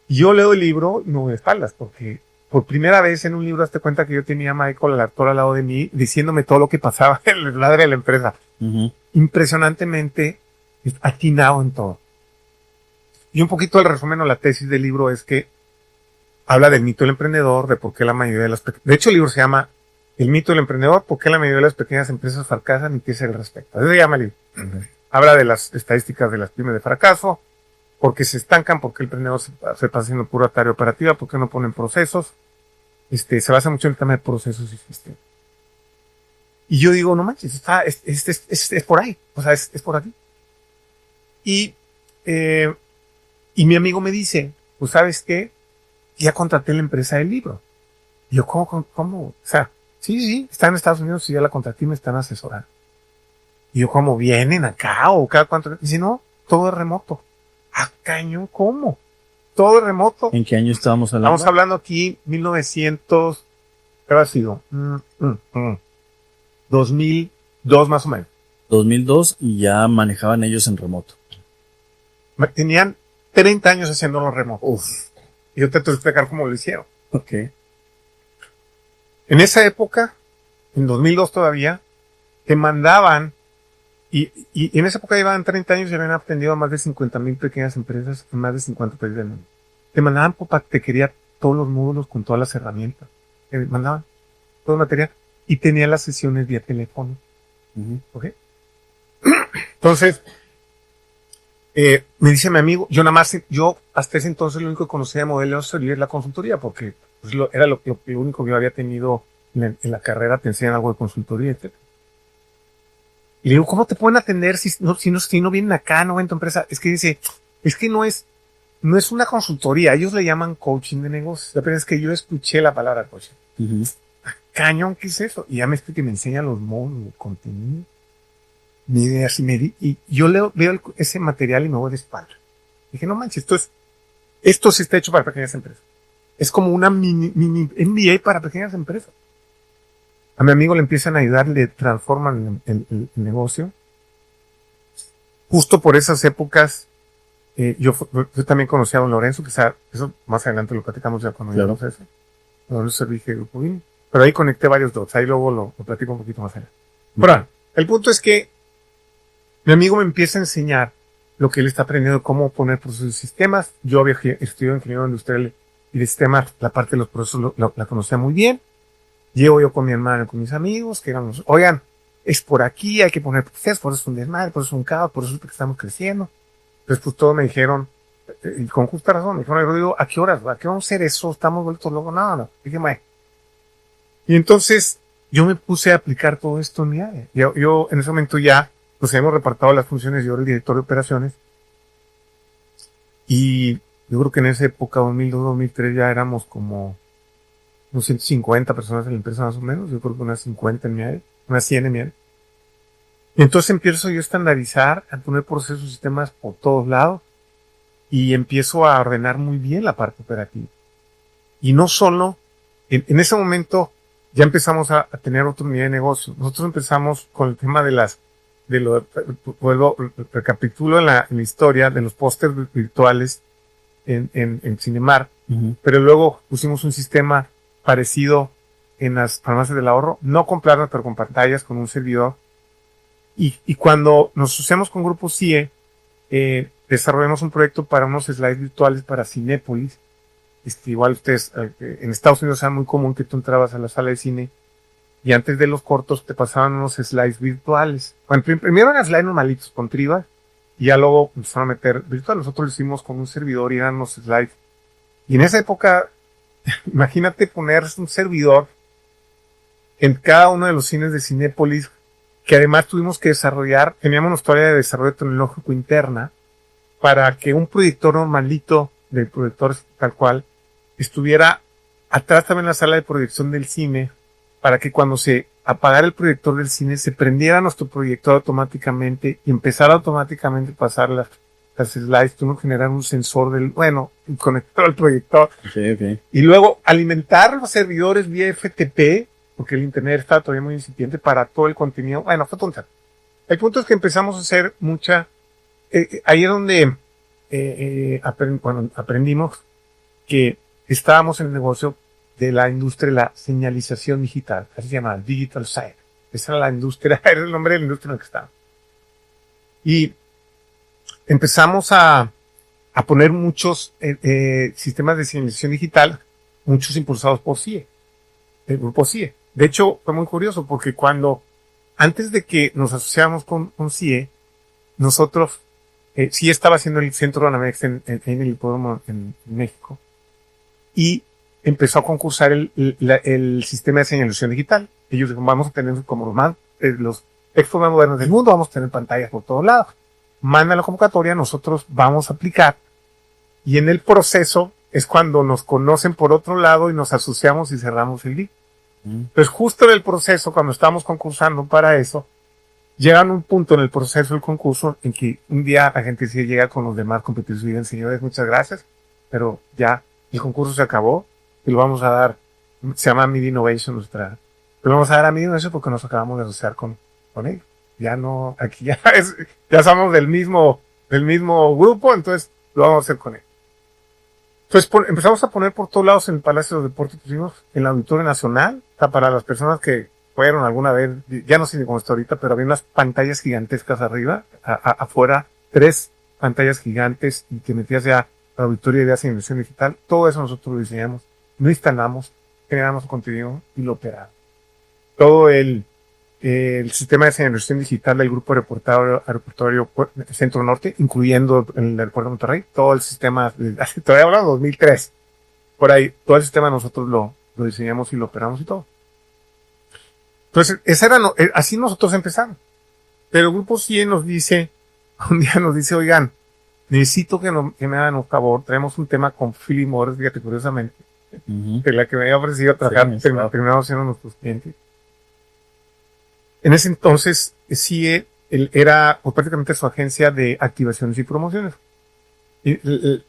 B: Y yo leo el libro, no de espaldas, porque por primera vez en un libro hazte cuenta que yo tenía a Michael, el actor, al lado de mí, diciéndome todo lo que pasaba en el ladre de la empresa. Impresionantemente atinado en todo. Y un poquito el resumen o la tesis del libro es que habla del mito del emprendedor, de por qué la mayoría de las... De hecho, el libro se llama El mito del emprendedor, por qué la mayoría de las pequeñas empresas fracasan y qué se al respecto. Así se llama el libro. Habla de las estadísticas de las pymes de fracaso, por qué se estancan, por qué el emprendedor se pasa haciendo pura tarea operativa, por qué no ponen procesos. Se basa mucho en el tema de procesos y sistemas. Y yo digo, no manches, es por ahí. O sea, es por aquí. Y mi amigo me dice, pues, ¿sabes qué? Ya contraté la empresa del libro. Y yo, ¿cómo? O sea, sí, está en Estados Unidos y ya la contraté y me están asesorando. Y yo, ¿cómo vienen acá o cada cuánto? Y dice, no, todo es remoto. Ah, caño, ¿cómo? Todo es remoto.
A: ¿En qué año estábamos hablando?
B: Estamos hablando aquí 1900, ¿qué ha sido? 2002 más o menos.
A: 2002 y ya manejaban ellos en remoto.
B: Tenían 30 años haciéndolo remoto. Y yo te tengo que explicar cómo lo hicieron.
A: Ok.
B: En esa época, en 2002 todavía, te mandaban, y en esa época llevaban 30 años y habían atendido a más de 50,000 pequeñas empresas en más de 50 países del mundo. Te mandaban por paquetería todos los módulos con todas las herramientas. Te mandaban todo el material y tenían las sesiones vía teléfono. ¿Ok? Entonces, me dice mi amigo, yo hasta ese entonces lo único que conocía de modelo de es la consultoría, porque pues, era lo único que yo había tenido en la carrera, te enseñan algo de consultoría, etc. Y le digo, ¿cómo te pueden atender si no vienen acá, no ven tu empresa? Es que dice, es que no es una consultoría, ellos le llaman coaching de negocios. La verdad es que yo escuché la palabra coaching. Cañón, ¿qué es eso? Y ya me enseña los módulos, el contenido. Mi idea así y yo veo ese material y me voy de espalda. Dije, no manches, esto sí está hecho para pequeñas empresas. Es como una mini MBA para pequeñas empresas. A mi amigo le empiezan a ayudar, le transforman el negocio. Justo por esas épocas, yo también conocí a don Lorenzo, que eso más adelante lo platicamos ya cuando llegamos a eso. Don Lorenzo Servige de Grupo BIM. Pero ahí conecté varios dots, ahí luego lo platico un poquito más adelante. Pero el punto es que mi amigo me empieza a enseñar lo que él está aprendiendo, cómo poner procesos y sistemas. Yo había estudiado ingeniería industrial y de sistemas, la parte de los procesos la conocía muy bien. Llego yo con mi hermano y con mis amigos, que éramos, oigan, es por aquí, hay que poner procesos, por eso es un desmadre, por eso es un caos, por eso es porque estamos creciendo. Entonces, pues todos me dijeron, y con justa razón, me dijeron, Rodrigo, ¿a qué horas? ¿A qué vamos a hacer eso? Estamos vueltos locos, no. Dije, y entonces, yo me puse a aplicar todo esto en mi área. Yo en ese momento ya, pues hemos repartido las funciones, yo era el director de operaciones. Y yo creo que en esa época, 2002, 2003, ya éramos como unos 150 personas en la empresa más o menos. Yo creo que unas 50 en mi área, unas 100 en mi área. Y entonces empiezo yo a estandarizar, a poner procesos y sistemas por todos lados. Y empiezo a ordenar muy bien la parte operativa. Y no solo, en ese momento ya empezamos a tener otro nivel de negocio. Nosotros empezamos con el tema recapitulo en la historia de los pósters virtuales en Cinemar, pero luego pusimos un sistema parecido en las farmacias del ahorro, no con plasma, pero con pantallas, con un servidor. Y cuando nos asociamos con Grupo CIE, desarrollamos un proyecto para unos slides virtuales para Cinépolis. Igual ustedes, en Estados Unidos era muy común que tú entrabas a la sala de cine y antes de los cortos te pasaban unos slides virtuales. Bueno, primero eran slides normalitos con tribas y ya luego empezaron a meter virtual. Nosotros lo hicimos con un servidor y eran unos slides. Y en esa época, imagínate poner un servidor en cada uno de los cines de Cinépolis, que además tuvimos que teníamos una historia de desarrollo tecnológico interna para que un proyector normalito del proyector tal cual estuviera atrás también en la sala de proyección del cine, para que cuando se apagara el proyector del cine se prendiera nuestro proyector automáticamente y empezara automáticamente a pasar las las slides, tuvimos que generar un sensor y conectar al proyector.
A: Okay.
B: Y luego alimentar los servidores vía FTP, porque el internet estaba todavía muy incipiente para todo el contenido. Bueno, fue tonta. El punto es que empezamos a hacer ahí es donde aprendimos que estábamos en el negocio de la industria de la señalización digital, así se llama, Digital Side. Esa era la industria, era el nombre de la industria en la que estábamos. Y empezamos a poner muchos sistemas de señalización digital, muchos impulsados por CIE, el grupo CIE. De hecho, fue muy curioso porque antes de que nos asociáramos con CIE, nosotros, CIE estaba haciendo el centro de Banamex en el hipódromo en México, y empezó a concursar el sistema de señalización digital. Ellos dijeron, vamos a tener como los expos más modernos del mundo, vamos a tener pantallas por todos lados. Manda la convocatoria, nosotros vamos a aplicar, y en el proceso es cuando nos conocen por otro lado y nos asociamos y cerramos el deal. Entonces, justo en el proceso, cuando estábamos concursando para eso, llegan un punto en el proceso del concurso en que un día la gente sí llega con los demás competidores y dicen, señores, muchas gracias, pero ya el concurso se acabó y lo vamos a dar, se llama Mid Innovation, lo vamos a dar a Mid Innovation porque nos acabamos de asociar con él. Ya no, aquí ya somos del mismo grupo, entonces lo vamos a hacer con él. Entonces empezamos a poner por todos lados en el Palacio de Deportes, pusimos en el Auditorio Nacional, o sea, para las personas que fueron alguna vez, ya no sé ni cómo está ahorita, pero había unas pantallas gigantescas arriba, afuera, 3 pantallas gigantes, y te metías ya al auditorio de señalización digital. Todo eso nosotros lo diseñamos, lo instalamos, generamos contenido y lo operamos. Todo el sistema de señalización digital del grupo aeroportuario Centro Norte, incluyendo el aeropuerto de Monterrey, todo el sistema, todavía hablamos de 2003, por ahí, todo el sistema nosotros lo diseñamos y lo operamos y todo. Entonces, así nosotros empezamos. Pero el grupo CIE un día nos dice, oigan, necesito que me hagan un favor, traemos un tema con Philip Morris, fíjate, curiosamente, que la que me había ofrecido trabajar, terminamos siendo nuestros clientes. En ese entonces, CIE era prácticamente su agencia de activaciones y promociones.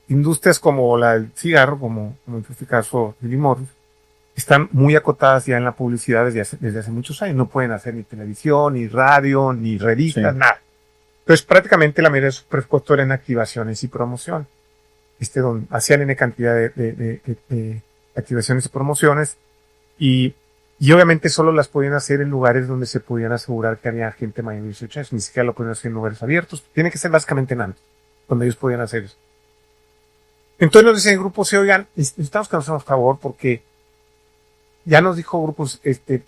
B: Industrias como la del cigarro, como en este caso Philip Morris, están muy acotadas ya en la publicidad desde hace muchos años. No pueden hacer ni televisión, ni radio, ni revistas, nada. Entonces, prácticamente la mayoría de su presupuesto era en activaciones y promoción. Donde hacían N cantidad de activaciones y promociones, y obviamente solo las podían hacer en lugares donde se podían asegurar que había gente mayor de 18 años. Ni siquiera lo podían hacer en lugares abiertos. Tiene que ser básicamente en antros, donde ellos podían hacer eso. Entonces nos dice el grupo, oigan, necesitamos que nos hagamos favor porque ya nos dijo grupos, es que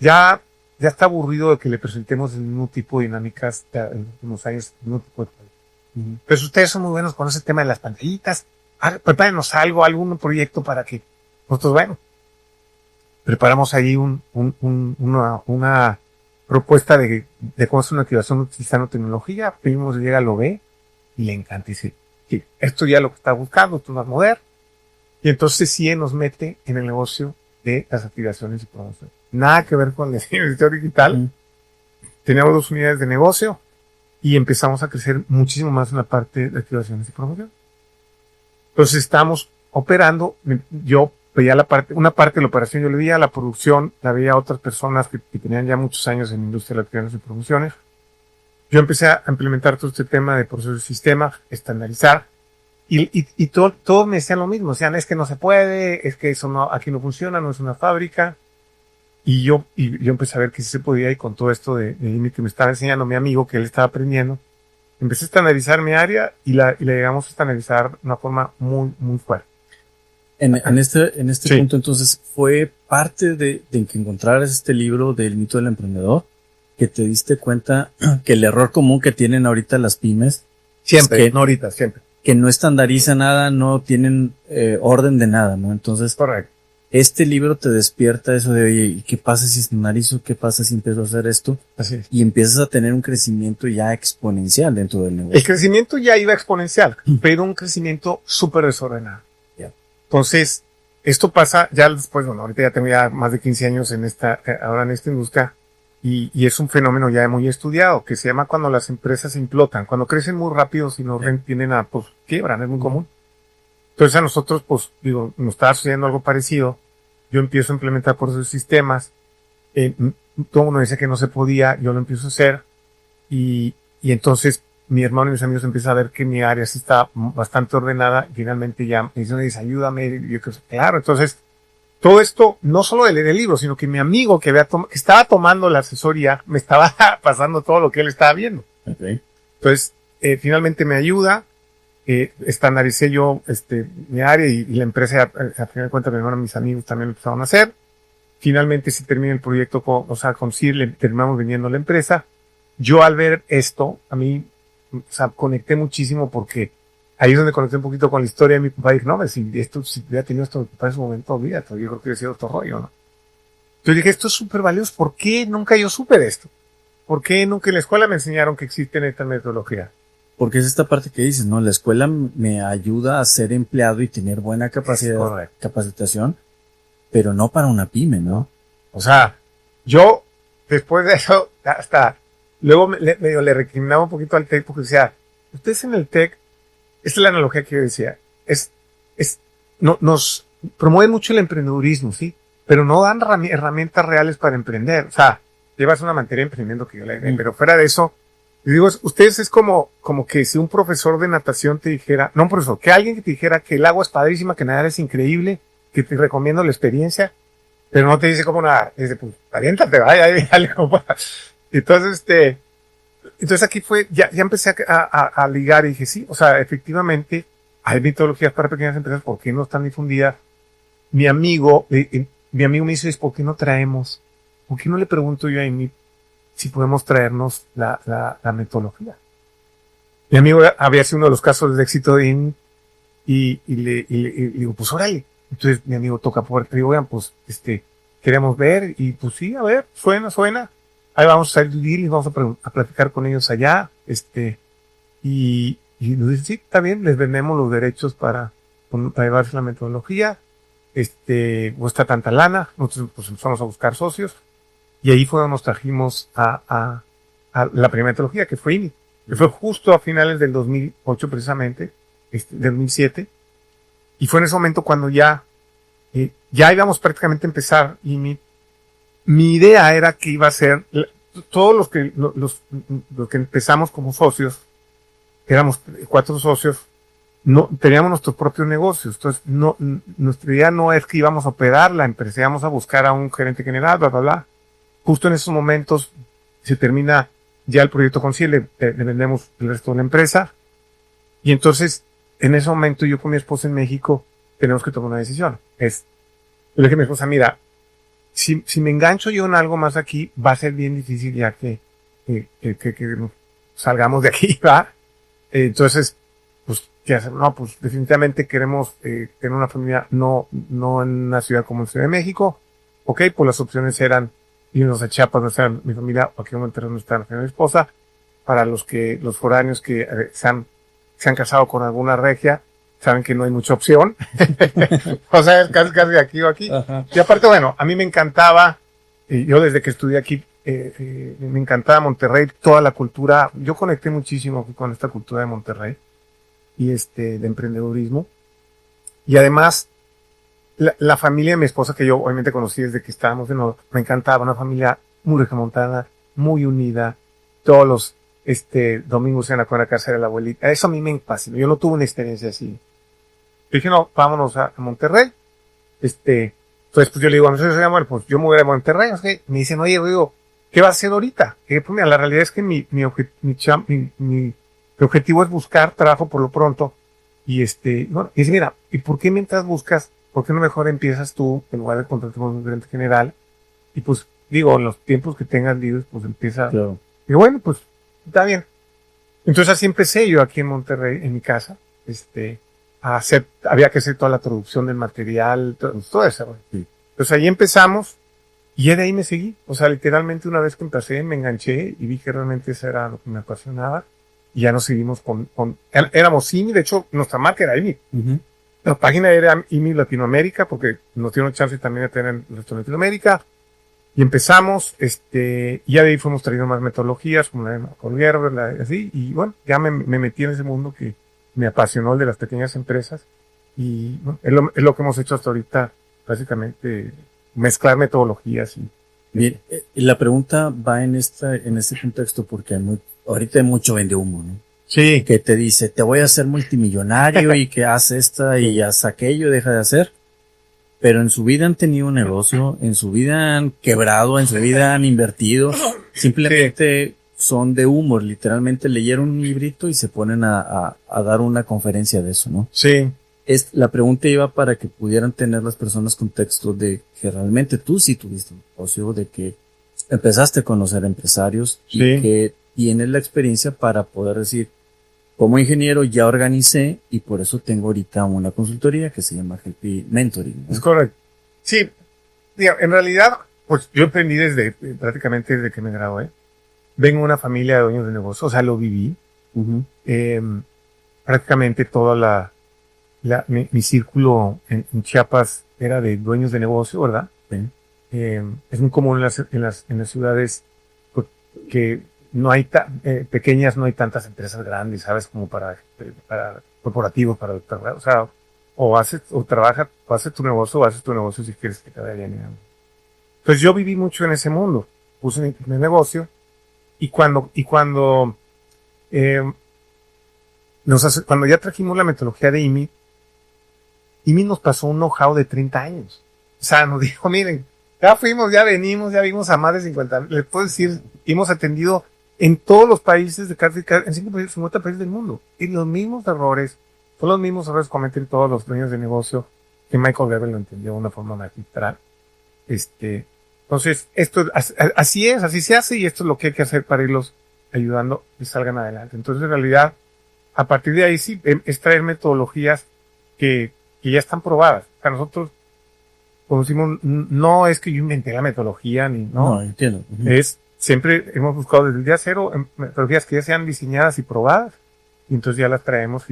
B: ya está aburrido de que le presentemos el mismo tipo de dinámicas en los últimos años, el mismo tipo de cosas. Pero ustedes son muy buenos con ese tema de las pantallitas. Prepárenos algún proyecto para que nosotros, preparamos ahí una propuesta de cómo hacer una activación utilizando tecnología. Primero llega, lo ve y le encanta. Y dice, sí, esto ya lo que está buscando, esto es más moderno. Y entonces CIE nos mete en el negocio de las activaciones y promociones. Nada que ver con el sector digital. Teníamos 2 unidades de negocio y empezamos a crecer muchísimo más en la parte de activaciones y promoción. Entonces estamos operando. Yo veía una parte de la operación, yo le veía la producción, la veía a otras personas que tenían ya muchos años en la industria de las activaciones y promociones. Yo empecé a implementar todo este tema de procesos y sistemas, estandarizar. Y todos me decían lo mismo, decían, es que no se puede, es que eso no, aquí no funciona, no es una fábrica. Y yo empecé a ver que sí se podía, y con todo esto de que me estaba enseñando mi amigo, que él estaba aprendiendo, empecé a estandarizar mi área y la llegamos a estandarizar de una forma muy, muy fuerte.
A: En este punto, entonces, fue parte de que encontraras este libro del mito del emprendedor, que te diste cuenta que el error común que tienen ahorita las pymes,
B: siempre, no ahorita, siempre,
A: que no estandarizan nada, no tienen orden de nada, ¿no? Entonces,
B: correcto.
A: Este libro te despierta eso de, oye, ¿y qué pasa si estandarizo? ¿Qué pasa si empiezo a hacer esto?
B: Así es.
A: Y empiezas a tener un crecimiento ya exponencial dentro del negocio.
B: El crecimiento ya iba exponencial, pero un crecimiento súper desordenado.
A: Yeah.
B: Entonces, esto pasa ya después, ahorita ya tengo ya más de 15 años ahora en esta industria, y es un fenómeno ya muy estudiado, que se llama cuando las empresas implotan, cuando crecen muy rápido sin orden, tienden a, pues, quiebran, es muy común. Entonces a nosotros, pues, digo, nos estaba sucediendo algo parecido, yo empiezo a implementar por esos sistemas, todo el mundo dice que no se podía, yo lo empiezo a hacer, y entonces mi hermano y mis amigos empiezan a ver que mi área sí está bastante ordenada, y finalmente ya me dicen, ayúdame, y yo creo, claro, entonces, todo esto, no solo de leer el libro, sino que mi amigo que estaba tomando la asesoría, me estaba pasando todo lo que él estaba viendo.
A: Okay.
B: Entonces, finalmente me ayuda, estandaricé yo, mi área y la empresa, a final de cuentas, mi hermano y mis amigos también lo empezaron a hacer. Finalmente se termina el proyecto con CIR, terminamos vendiendo la empresa. Yo al ver esto, a mí, conecté muchísimo porque ahí es donde conecté un poquito con la historia de mi papá. Y dije, no, si hubiera tenido esto en ese momento, olvídate, yo creo que hubiera sido otro rollo, ¿no? Entonces dije, esto es súper valioso. ¿Por qué nunca yo supe de esto? ¿Por qué nunca en la escuela me enseñaron que existen estas metodologías?
A: Porque es esta parte que dices, ¿no? La escuela me ayuda a ser empleado y tener buena capacitación, pero no para una pyme, ¿no?
B: O sea, yo, después de eso, hasta luego medio le recriminaba un poquito al TEC porque decía, ustedes en el TEC, esta es la analogía que yo decía, nos promueven mucho el emprendedurismo, ¿sí? Pero no dan herramientas reales para emprender. O sea, llevas una materia de emprendimiento que yo le pero fuera de eso, y digo, ustedes es como que si un profesor de natación te dijera, no un profesor, que alguien que te dijera que el agua es padrísima, que nadar es increíble, que te recomiendo la experiencia, pero no te dice cómo nadar. Dice, pues, aviéntate, vaya, dale, entonces, entonces aquí fue, ya empecé a ligar y dije, sí, o sea, efectivamente, hay metodologías para pequeñas empresas, ¿por qué no están difundidas? Mi amigo me dice, ¿por qué no traemos? ¿Por qué no le pregunto yo a Amy si podemos traernos la metodología? Mi amigo había sido uno de los casos de éxito de Amy y le digo, pues órale. Entonces mi amigo toca puerta y digo, oigan, pues, queríamos ver y pues sí, a ver, suena. Ahí vamos a salir y vamos a platicar con ellos allá, y nos dicen, sí, está bien, les vendemos los derechos para llevarse la metodología, cuesta tanta lana, nosotros pues empezamos a buscar socios, y ahí fue donde nos trajimos a la primera metodología, que fue INI, que fue justo a finales del 2008 precisamente, del 2007, y fue en ese momento cuando ya íbamos prácticamente a empezar, y mi idea era que iba a ser, todos los que empezamos como socios, éramos 4 socios, no, teníamos nuestros propios negocios, entonces nuestra idea no es que íbamos a operar la empresa, íbamos a buscar a un gerente general, bla, bla, bla. Justo en esos momentos se termina ya el proyecto con CIE, le vendemos el resto de la empresa, y entonces, en ese momento yo con mi esposa en México, tenemos que tomar una decisión. Yo le dije a mi esposa, mira, si me engancho yo en algo más aquí, va a ser bien difícil ya que salgamos de aquí, ¿va? Entonces, pues, ¿qué hacer? No, pues definitivamente queremos tener una familia no en una ciudad como la Ciudad de México. Ok, pues las opciones eran irnos a Chiapas, donde está mi familia, o aquí en Monterrey, donde está mi esposa. Para los foráneos que se han casado con alguna regia, saben que no hay mucha opción. O sea, es casi aquí o aquí. Ajá. Y aparte, bueno, a mí me encantaba, yo desde que estudié aquí, me encantaba Monterrey, toda la cultura. Yo conecté muchísimo con esta cultura de Monterrey y de emprendedurismo. Y además, la familia de mi esposa, que yo obviamente conocí desde que estábamos de nuevo, me encantaba, una familia muy regiomontana, muy unida. Todos los domingos iban a comer a casa de la abuelita. Eso a mí me fascinó. Yo no tuve una experiencia así. Yo dije, no, vámonos a Monterrey. Entonces, pues yo le digo a mi socio, bueno, pues yo me voy a Monterrey. O sea, me dicen, oye, Rodrigo, ¿qué vas a hacer ahorita? Y pues mira, la realidad es que mi objetivo es buscar trabajo por lo pronto. Y bueno, y dice, mira, ¿y por qué mientras buscas, por qué no mejor empiezas tú, en lugar de contratar con un gerente general? Y pues, digo, en los tiempos que tengas libres, pues empieza. Claro. Y bueno, pues, está bien. Entonces así empecé yo aquí en Monterrey, en mi casa, había que hacer toda la traducción del material, todo eso. Sí. Entonces ahí empezamos, y de ahí me seguí. O sea, literalmente una vez que empecé, me enganché y vi que realmente eso era lo que me apasionaba. Y ya nos seguimos éramos IMI, de hecho, nuestra marca era IMI. Uh-huh. La página era IMI Latinoamérica, porque nos dieron chance también de tener el resto de Latinoamérica. Y empezamos, y ya de ahí fuimos trayendo más metodologías, como la de Michael Gerber, así, y bueno, ya me metí en ese mundo que me apasionó, el de las pequeñas empresas, y bueno, es lo que hemos hecho hasta ahorita, básicamente, mezclar metodologías y
A: Bien, la pregunta va en este contexto porque ahorita hay mucho vende humo, ¿no?
B: sí,
A: Que te dice, te voy a hacer multimillonario y que haz esta y haz aquello, deja de hacer. Pero en su vida han tenido un negocio, en su vida han quebrado, en su vida han invertido. Simplemente son de humor, literalmente leyeron un librito y se ponen a dar una conferencia de eso, ¿no?
B: sí,
A: La pregunta iba para que pudieran tener las personas contexto de que realmente tú sí tuviste un negocio, de que empezaste a conocer empresarios y
B: sí,
A: que tienes la experiencia para poder decir, como ingeniero ya organicé y por eso tengo ahorita una consultoría que se llama Helpy Mentoring, ¿no?
B: es correcto. Sí, digo, en realidad, pues yo aprendí prácticamente desde que me gradué. Vengo de una familia de dueños de negocios, o sea, lo viví.
A: Uh-huh.
B: Prácticamente toda mi círculo en Chiapas era de dueños de negocio, ¿verdad?
A: Sí.
B: Es muy común en las ciudades que no hay pequeñas, no hay tantas empresas grandes, ¿sabes? Como para corporativos, o sea, o haces tu negocio o haces tu negocio si quieres que te vaya bien, digamos. Entonces yo viví mucho en ese mundo, puse mi primer negocio y cuando eh, cuando ya trajimos la metodología de IMI nos pasó un know-how de 30 años. O sea, nos dijo, miren, ya fuimos, ya venimos, ya vimos a más de 50. Les puedo decir, hemos atendido en todos los países, en 50 países del mundo. Y los mismos errores, son los mismos errores que cometen todos los dueños de negocio, que Michael Gerber lo entendió de una forma magistral. Entonces, así se hace y esto es lo que hay que hacer para irlos ayudando y salgan adelante. Entonces, en realidad, a partir de ahí sí, es traer metodologías que ya están probadas. O sea, nosotros, como decimos, no es que yo inventé la metodología,
A: No, entiendo. Uh-huh.
B: Siempre hemos buscado desde el día cero metodologías que ya sean diseñadas y probadas, y entonces ya las traemos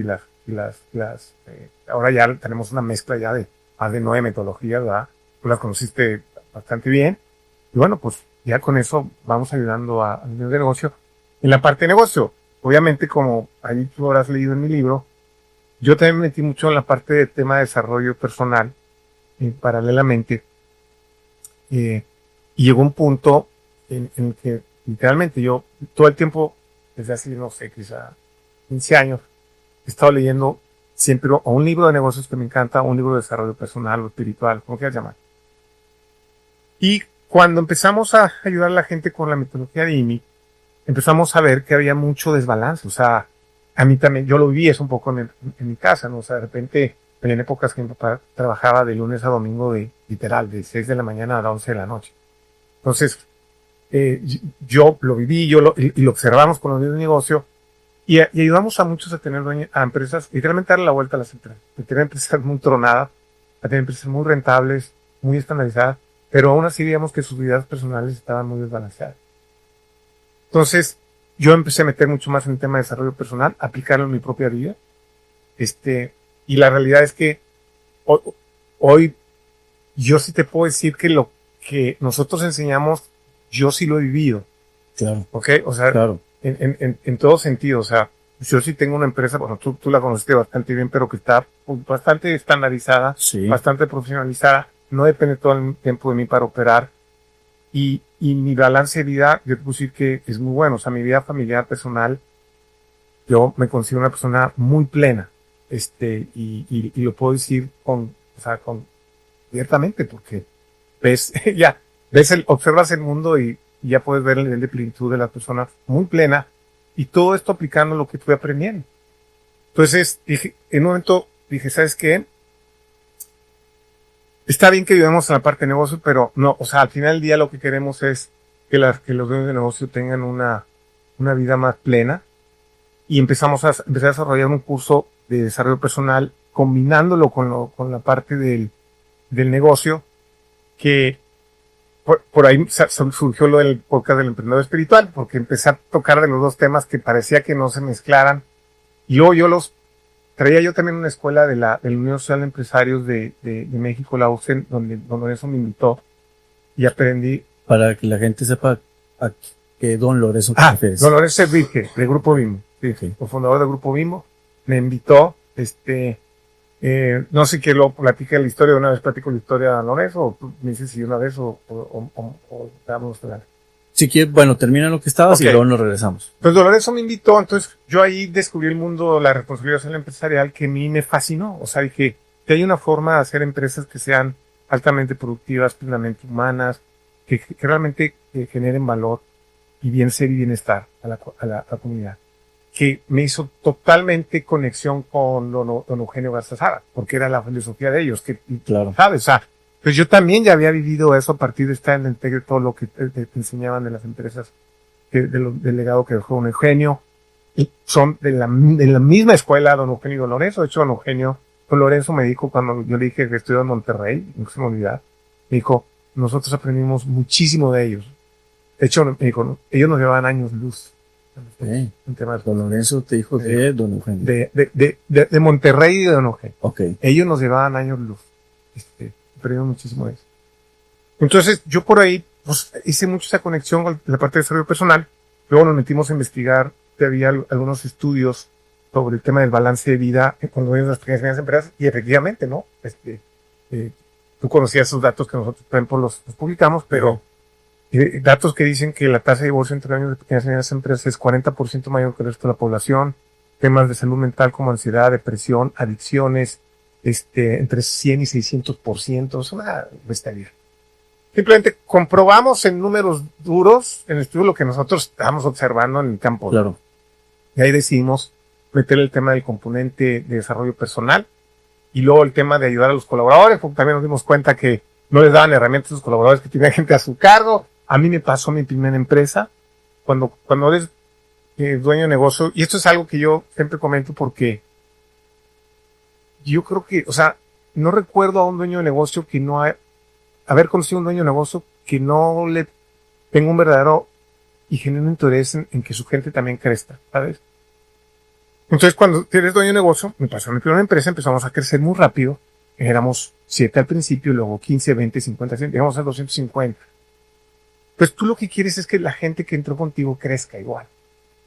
B: ahora ya tenemos una mezcla ya de más de 9 metodologías, ¿verdad? Tú las conociste bastante bien, y bueno, pues ya con eso vamos ayudando a nivel de negocio. En la parte de negocio, obviamente, como ahí tú habrás leído en mi libro, yo también me metí mucho en la parte de tema de desarrollo personal, paralelamente, y llegó un punto en el que literalmente yo todo el tiempo, desde hace, no sé, quizá 15 años, he estado leyendo siempre o un libro de negocios que me encanta, o un libro de desarrollo personal o espiritual, como quieras llamar. Y cuando empezamos a ayudar a la gente con la metodología de IMI, empezamos a ver que había mucho desbalance. O sea, a mí también, yo lo viví eso un poco en mi casa, ¿no? O sea, de repente, en épocas que mi papá trabajaba de lunes a domingo literal, de 6 de la mañana a las 11 de la noche. Entonces, yo lo viví, y lo observamos con los dueños de negocio, y ayudamos a muchos a tener a empresas, literalmente darle la vuelta a las empresas, a tener empresas muy tronadas, a tener empresas muy rentables, muy estandarizadas, pero aún así digamos que sus vidas personales estaban muy desbalanceadas. Entonces, yo empecé a meter mucho más en el tema de desarrollo personal, aplicarlo en mi propia vida, y la realidad es que hoy yo sí te puedo decir que lo que nosotros enseñamos, yo sí lo he vivido.
A: Claro.
B: ¿Ok? O sea,
A: claro.
B: En todo sentido, o sea, yo sí tengo una empresa, bueno, tú la conociste bastante bien, pero que está bastante estandarizada,
A: Sí.
B: bastante profesionalizada, no depende todo el tiempo de mí para operar, y mi balance de vida, yo te puedo decir que es muy bueno, o sea, mi vida familiar, personal, yo me considero una persona muy plena, y lo puedo decir abiertamente, porque observas el mundo y ya puedes ver el nivel de plenitud de las personas muy plena, y todo esto aplicando lo que fui aprendiendo. Entonces, en un momento dije, ¿sabes qué? Está bien que vivamos en la parte de negocio, pero no, o sea, al final del día lo que queremos es que los dueños de negocio tengan una vida más plena, y empecé a desarrollar un curso de desarrollo personal, combinándolo con la parte del negocio, que por ahí surgió lo del podcast del emprendedor espiritual, porque empecé a tocar de los dos temas que parecía que no se mezclaran. Y yo los traía yo también una escuela de la Unión Social de Empresarios de México, la UCEN, donde eso me invitó, y aprendí
A: Para que la gente sepa a qué Don Lorenzo te refieres.
B: Don Lorenzo Servige, del Grupo Bimbo. Sí,
A: Ok.
B: el fundador del Grupo Bimbo. Me invitó, no sé qué lo platique la historia, una vez platico la historia de Don Lorenzo, o tú me dices si una vez o damos la...
A: Si quieres, bueno, termina lo que estabas
B: Ok.
A: y luego nos regresamos.
B: Pues Don Lorenzo me invitó, entonces yo ahí descubrí el mundo, la responsabilidad social empresarial que a mí me fascinó. O sea, dije que hay una forma de hacer empresas que sean altamente productivas, plenamente humanas, que realmente generen valor y bienestar a la comunidad. Que me hizo totalmente conexión con don Eugenio Garzazada, porque era la filosofía de ellos, que,
A: Claro.
B: ¿sabes? O sea, pues yo también ya había vivido eso a partir de estar en el TEC, todo lo que te enseñaban de las empresas, del legado que dejó don Eugenio. Y son de la misma escuela, don Eugenio y don Lorenzo. De hecho, don Lorenzo me dijo cuando yo le dije que estudió en Monterrey, en su unidad, me dijo, nosotros aprendimos muchísimo de ellos. De hecho, me dijo, ellos nos llevaban años luz.
A: Okay.
B: En temas
A: Don Lorenzo te dijo de Don Eugenio.
B: de Monterrey y de don Eugenio.
A: Ok.
B: Ellos nos llevaban años luz. Aprendimos muchísimo de eso. Entonces, yo por ahí, pues, hice mucho esa conexión con la parte de desarrollo personal. Luego nos metimos a investigar, había algunos estudios sobre el tema del balance de vida con las pequeñas y medianas empresas, y efectivamente, ¿no? Tú conocías esos datos que nosotros, por ejemplo, los publicamos, pero datos que dicen que la tasa de divorcio entre dueños de pequeñas y medianas empresas es 40% mayor que el resto de la población, temas de salud mental como ansiedad, depresión, adicciones, entre 100 y 600%, es una bestialidad. Simplemente comprobamos en números duros, en el estudio, lo que nosotros estábamos observando en el campo.
A: Claro.
B: Y ahí decidimos meter el tema del componente de desarrollo personal y luego el tema de ayudar a los colaboradores, porque también nos dimos cuenta que no les daban herramientas a los colaboradores que tenían gente a su cargo. A mí me pasó mi primera empresa, cuando eres dueño de negocio, y esto es algo que yo siempre comento porque yo creo que, o sea, no recuerdo a un dueño de negocio que no haber conocido a un dueño de negocio que no le tenga un verdadero y genuino interés en que su gente también crezca, ¿sabes? Entonces, cuando eres dueño de negocio, me pasó en mi primera empresa, empezamos a crecer muy rápido. Éramos 7 al principio, luego 15, 20, 50, 100, llegamos a 250. Pues tú lo que quieres es que la gente que entró contigo crezca igual.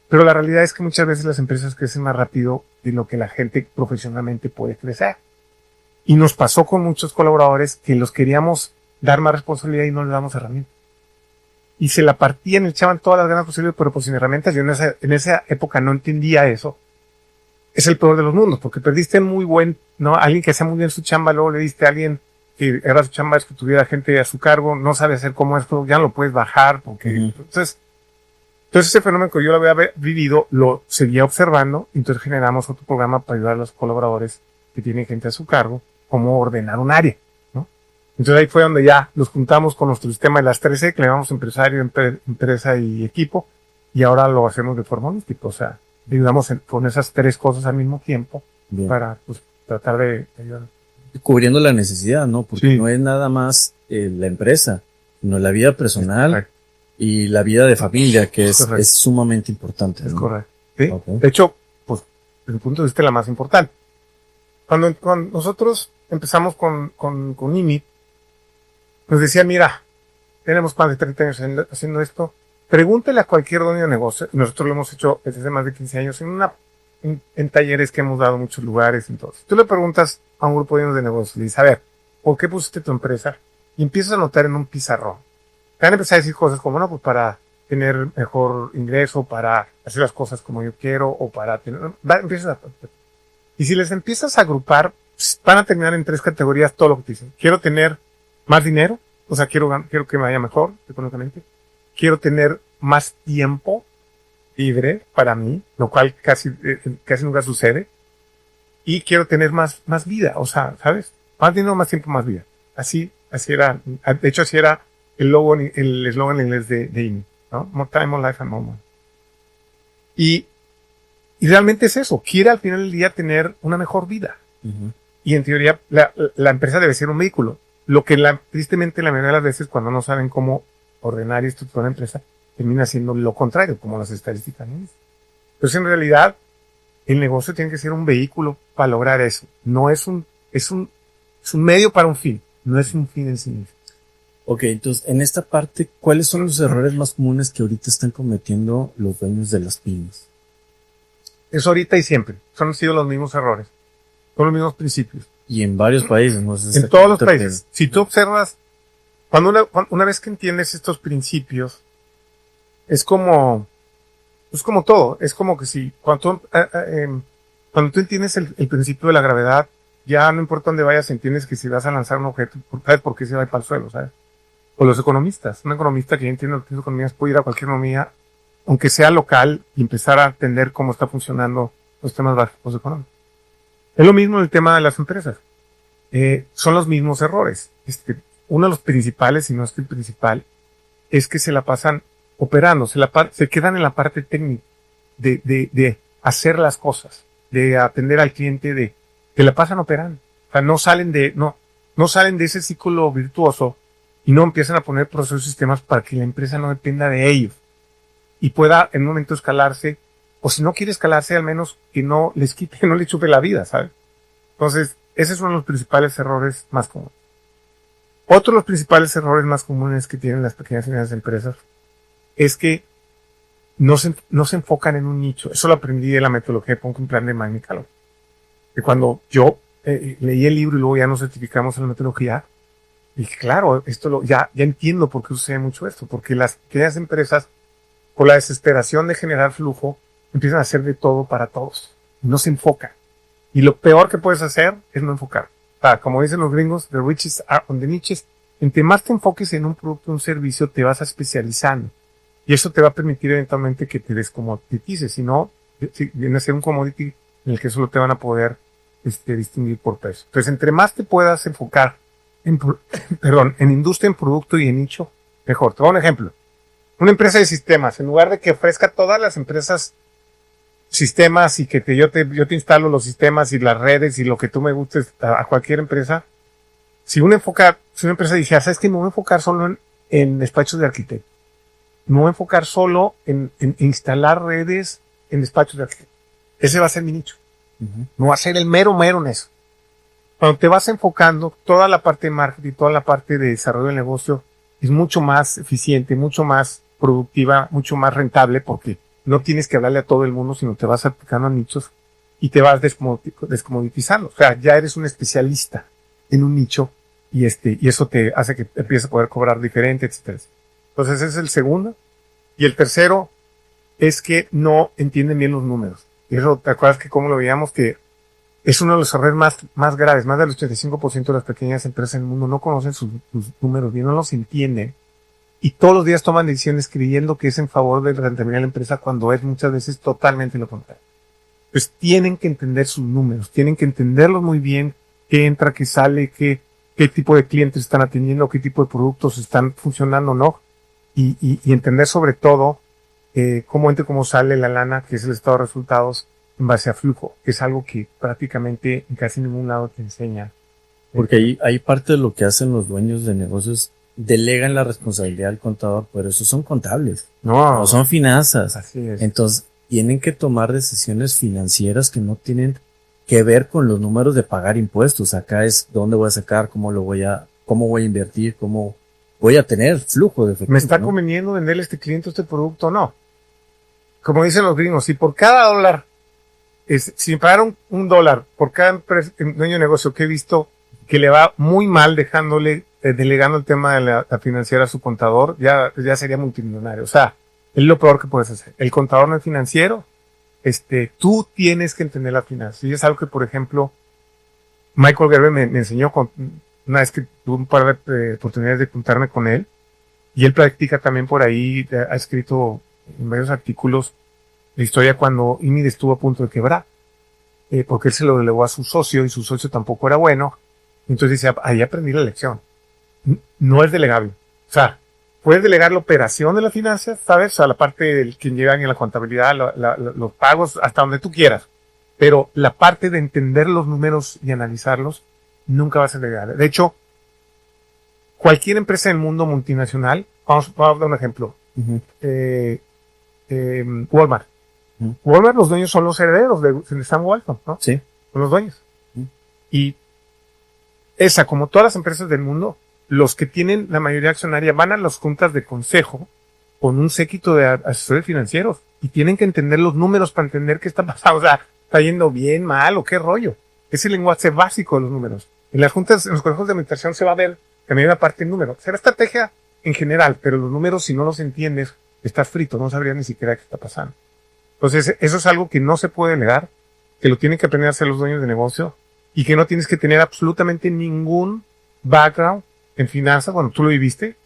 B: Pero la realidad es que muchas veces las empresas crecen más rápido de lo que la gente profesionalmente puede crecer. Y nos pasó con muchos colaboradores que los queríamos dar más responsabilidad y no les damos herramientas. Y se la partían, le echaban todas las ganas posibles, pero pues sin herramientas. Yo en esa época no entendía eso. Es el peor de los mundos, porque perdiste muy ¿no? Alguien que hacía muy bien su chamba, luego le diste a alguien que era su chamba, es que tuviera gente a su cargo, no sabe hacer como esto, ya no lo puedes bajar, porque entonces ese fenómeno que yo lo había vivido, lo seguía observando, y entonces generamos otro programa para ayudar a los colaboradores que tienen gente a su cargo, cómo ordenar un área, ¿no? Entonces ahí fue donde ya los juntamos con nuestro sistema de las 3E, que le llamamos empresario, empresa y equipo, y ahora lo hacemos de forma holística, o sea, ayudamos con esas 3 cosas al mismo tiempo. Bien. Para pues tratar de ayudar.
A: Cubriendo la necesidad, ¿no? Porque
B: sí.
A: No es nada más la empresa, sino la vida personal y la vida de familia, que es sumamente importante, ¿no?
B: Es correcto. ¿Sí? Okay. De hecho, pues, desde mi punto de vista, la más importante. Cuando nosotros empezamos con IMI, nos decía, mira, tenemos más de 30 años haciendo esto, pregúntele a cualquier dueño de negocio, y nosotros lo hemos hecho desde hace más de 15 años, en talleres que hemos dado en muchos lugares. Entonces, tú le preguntas a un grupo de negocios, le dices, a ver, ¿por qué pusiste tu empresa? Y empiezas a anotar en un pizarrón. Te van a empezar a decir cosas como, no, pues para tener mejor ingreso, para hacer las cosas como yo quiero, o para tener... Y si les empiezas a agrupar, pues, van a terminar en 3 categorías todo lo que te dicen. Quiero tener más dinero, o sea, quiero que me vaya mejor económicamente. Quiero tener más tiempo libre para mí, lo cual casi nunca sucede. Y quiero tener más vida, o sea, ¿sabes? Más dinero, más tiempo, más vida. Así era, de hecho así era el eslogan en inglés de IMI, ¿no? More time, more life and more money. Y realmente es eso, quiere al final del día tener una mejor vida. Uh-huh. Y en teoría, la empresa debe ser un vehículo. Lo que tristemente la mayoría de las veces cuando no saben cómo ordenar y estructurar la empresa, termina siendo lo contrario, como las estadísticas, ¿no? Entonces, en realidad, el negocio tiene que ser un vehículo para lograr eso. No es un medio para un fin, no es un fin en sí mismo.
A: Ok, entonces, en esta parte, ¿cuáles son los errores más comunes que ahorita están cometiendo los dueños de las pymes?
B: Eso ahorita y siempre. Son sido los mismos errores. Son los mismos principios.
A: Y en varios países, no sé
B: En todos los países. Si tú observas, una vez que entiendes estos principios, es como todo. Es como que si, cuando tú entiendes el principio de la gravedad, ya no importa dónde vayas, entiendes que si vas a lanzar un objeto, ¿sabes por qué se va para el suelo? ¿Sabes? O los economistas. Un economista que ya entiende las economías puede ir a cualquier economía, aunque sea local, y empezar a entender cómo está funcionando los temas básicos económicos. Es lo mismo el tema de las empresas. Son los mismos errores. Uno de los principales, si no es el principal, es que se la pasan operando, se quedan en la parte técnica de hacer las cosas, de atender al cliente, que la pasan operando. O sea, no salen de ese ciclo virtuoso y no empiezan a poner procesos y sistemas para que la empresa no dependa de ellos y pueda en un momento escalarse, o si no quiere escalarse, al menos que no les quite, no le chupe la vida, ¿sabes? Entonces, ese es uno de los principales errores más comunes. Otro de los principales errores más comunes que tienen las pequeñas y medianas empresas es que no se enfocan en un nicho. Eso lo aprendí de la metodología de Ponkin Plan de Mike Michalowicz. Que cuando yo leí el libro y luego ya nos certificamos en la metodología, dije, claro, ya entiendo por qué sucede mucho esto. Porque las pequeñas empresas, por la desesperación de generar flujo, empiezan a hacer de todo para todos. No se enfocan. Y lo peor que puedes hacer es no enfocar. O sea, como dicen los gringos, the riches are on the niches. Entre más te enfoques en un producto o un servicio, te vas a especializando. Y eso te va a permitir eventualmente que te descomoditices. Si no, viene a ser un commodity en el que solo te van a poder distinguir por precio. Entonces, entre más te puedas enfocar en industria, en producto y en nicho, mejor. Te doy un ejemplo. Una empresa de sistemas, en lugar de que ofrezca a todas las empresas sistemas y que yo te instalo los sistemas y las redes y lo que tú me gustes a cualquier empresa, si una empresa dijera, ¿sabes qué? Me voy a enfocar solo en despachos de arquitectos. Me voy a enfocar solo en instalar redes en despachos de arquitectos. Ese va a ser mi nicho. Uh-huh. No va a ser el mero en eso. Cuando te vas enfocando, toda la parte de marketing, toda la parte de desarrollo del negocio es mucho más eficiente, mucho más productiva, mucho más rentable, porque no tienes que hablarle a todo el mundo, sino te vas aplicando a nichos y te vas descomoditizando. O sea, ya eres un especialista en un nicho y eso te hace que empieces a poder cobrar diferente, etcétera. Entonces ese es el segundo. Y el tercero es que no entienden bien los números. Y eso, ¿te acuerdas que cómo lo veíamos? Que es uno de los errores más graves. Más del 85% de las pequeñas empresas en el mundo no conocen sus números bien, no los entienden. Y todos los días toman decisiones creyendo que es en favor de la rentabilidad de la empresa cuando es muchas veces totalmente lo contrario. Pues tienen que entender sus números, tienen que entenderlos muy bien, qué entra, qué sale, qué tipo de clientes están atendiendo, qué tipo de productos están funcionando o no. Y entender sobre todo cómo entra y cómo sale la lana, que es el estado de resultados en base a flujo, que es algo que prácticamente en casi ningún lado te enseña.
A: Porque ahí parte de lo que hacen los dueños de negocios, delegan la responsabilidad al contador, pero esos son contables, no son finanzas.
B: Así es.
A: Entonces, tienen que tomar decisiones financieras que no tienen que ver con los números de pagar impuestos. Acá es dónde voy a sacar, cómo voy a invertir, cómo voy a tener flujo de efectivo.
B: ¿Me está conveniendo venderle a este cliente este producto o no? Como dicen los gringos, si por cada dólar, si me pagaron $1 por cada dueño de negocio que he visto que le va muy mal delegando el tema de la financiera a su contador, ya sería multimillonario. O sea, es lo peor que puedes hacer. El contador no es financiero. Tú tienes que entender las finanzas. Y es algo que, por ejemplo, Michael Gerber me enseñó una vez que tuve un par de oportunidades de juntarme con él. Y él practica también por ahí, ha escrito en varios artículos la historia cuando IMID estuvo a punto de quebrar. Porque él se lo delegó a su socio y su socio tampoco era bueno. Entonces dice, ahí aprendí la lección. No es delegable. O sea, puedes delegar la operación de las finanzas, ¿sabes? O sea, la parte del quien llega en la contabilidad, los pagos, hasta donde tú quieras. Pero la parte de entender los números y analizarlos, nunca va a ser delegable. De hecho, cualquier empresa del mundo multinacional, vamos a dar un ejemplo. Uh-huh. Walmart. Uh-huh. Walmart, los dueños son los herederos de Sam Walton, ¿no?
A: Sí.
B: Son los dueños.
A: Uh-huh.
B: Y esa, como todas las empresas del mundo, los que tienen la mayoría accionaria van a las juntas de consejo con un séquito de asesores financieros y tienen que entender los números para entender qué está pasando. O sea, está yendo bien, mal o qué rollo. Es el lenguaje básico de los números. En las juntas, en los consejos de administración se va a ver también una parte en números. Será estrategia en general, pero los números, si no los entiendes, estás frito, no sabrías ni siquiera qué está pasando. Entonces, eso es algo que no se puede negar, que lo tienen que aprender a hacer los dueños de negocio y que no tienes que tener absolutamente ningún background en finanzas. Bueno, tú lo viviste,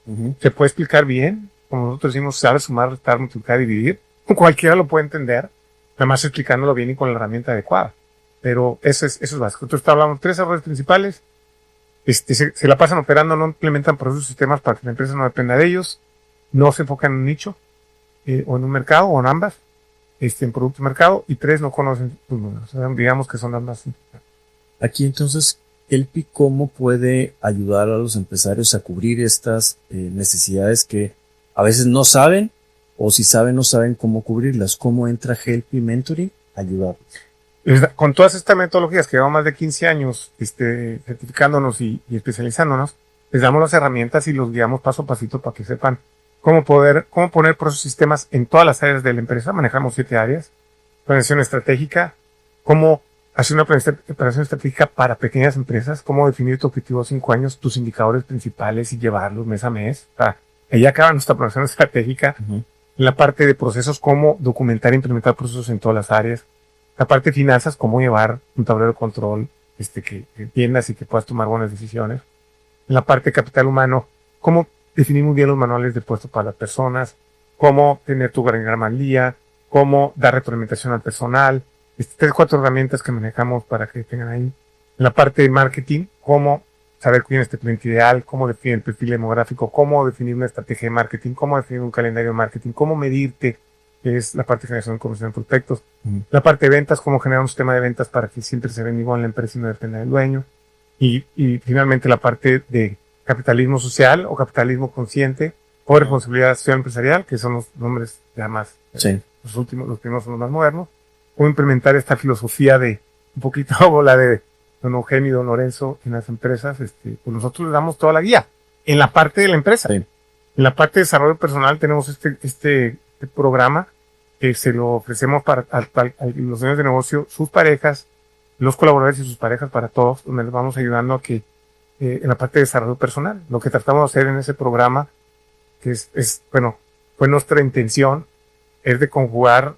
B: se puede explicar bien, como nosotros decimos, sabe sumar, restar, multiplicar, dividir. Cualquiera lo puede entender, nada más explicándolo bien y con la herramienta adecuada. Pero eso es básico. Entonces, hablamos de 3 errores principales. Se la pasan operando, no implementan procesos y sistemas para que la empresa no dependa de ellos, no se enfocan en un nicho, o en un mercado, o en ambas, en producto y mercado, y 3, no conocen sus números. O sea, digamos que son las más importantes.
A: Aquí entonces, Helpy, ¿cómo puede ayudar a los empresarios a cubrir estas necesidades que a veces no saben, o si saben, no saben cómo cubrirlas? ¿Cómo entra Helpy Mentoring a ayudarlos?
B: Con todas estas metodologías que llevamos más de 15 años certificándonos y especializándonos, les damos las herramientas y los guiamos paso a pasito para que sepan cómo poner procesos y sistemas en todas las áreas de la empresa. Manejamos 7 áreas. Planeación estratégica, cómo hacer una planeación estratégica para pequeñas empresas, cómo definir tu objetivo a 5 años, tus indicadores principales y llevarlos mes a mes. O sea, ahí acaba nuestra planeación estratégica. En la parte de procesos, cómo documentar e implementar procesos en todas las áreas. La parte de finanzas, cómo llevar un tablero de control que entiendas y que puedas tomar buenas decisiones. En la parte de capital humano, cómo definir muy bien los manuales de puesto para las personas, cómo tener tu organigrama al día, cómo dar retroalimentación al personal. 3, 4 herramientas que manejamos para que tengan ahí. En la parte de marketing, cómo saber quién es tu cliente ideal, cómo definir el perfil demográfico, cómo definir una estrategia de marketing, cómo definir un calendario de marketing, cómo medirte, que es la parte de generación de conversión de prospectos. La parte de ventas, cómo generar un sistema de ventas para que siempre se venda igual en la empresa y no dependa del dueño. Y finalmente la parte de capitalismo social o capitalismo consciente o responsabilidad social empresarial, que son los nombres ya más, los primeros son los más modernos. Cómo implementar esta filosofía de un poquito como la de don Eugenio y don Lorenzo en las empresas. Pues nosotros les damos toda la guía en la parte de la empresa. En la parte de desarrollo personal tenemos este programa que se lo ofrecemos para los dueños de negocio, sus parejas, los colaboradores y sus parejas, para todos, donde les vamos ayudando a que en la parte de desarrollo personal, lo que tratamos de hacer en ese programa, que fue nuestra intención, es de conjugar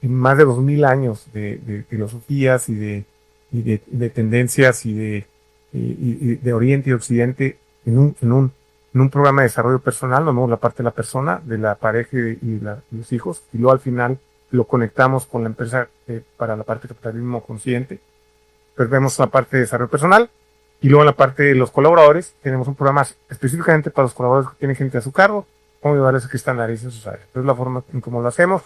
B: más de 2000 años de filosofías y de tendencias y de Oriente y Occidente en un programa de desarrollo personal. Nos vemos la parte de la persona, de la pareja y los hijos, y luego al final lo conectamos con la empresa para la parte de capitalismo consciente. Pues vemos la parte de desarrollo personal, y luego en la parte de los colaboradores tenemos un programa específicamente para los colaboradores que tienen gente a su cargo, cómo ayudarles a que estandaricen sus áreas. Entonces la forma en cómo lo hacemos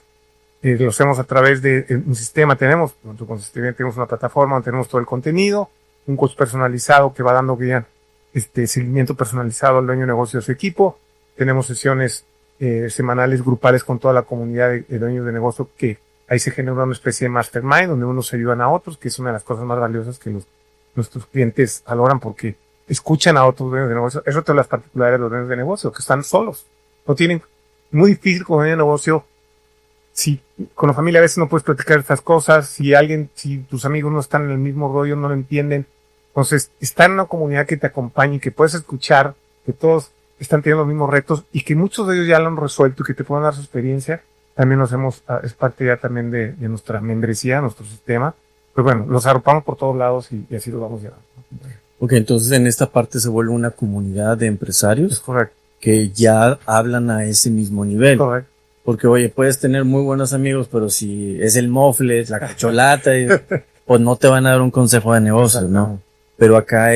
B: a través de un sistema. Tenemos una plataforma donde tenemos todo el contenido, un coach personalizado que va dando guía, seguimiento personalizado al dueño de negocio de su equipo. Tenemos sesiones semanales grupales con toda la comunidad de dueños de negocio, que ahí se genera una especie de mastermind donde unos se ayudan a otros, que es una de las cosas más valiosas que nuestros clientes valoran, porque escuchan a otros dueños de negocio. Eso es las particularidades de los dueños de negocio, que están solos. No tienen, muy difícil como dueño de negocio. Si con la familia a veces no puedes platicar estas cosas, si tus amigos no están en el mismo rollo, no lo entienden. Entonces, estar en una comunidad que te acompañe y que puedes escuchar que todos están teniendo los mismos retos y que muchos de ellos ya lo han resuelto y que te puedan dar su experiencia, también lo hacemos, es parte ya también de nuestra membresía, nuestro sistema. Pues bueno, los arropamos por todos lados y así lo vamos llevando.
A: Ok, entonces en esta parte se vuelve una comunidad de empresarios.
B: Es correcto.
A: Que ya hablan a ese mismo nivel.
B: Correcto.
A: Porque, oye, puedes tener muy buenos amigos, pero si es el mofles, la cacholata, pues no te van a dar un consejo de negocios, ¿no? Pero acá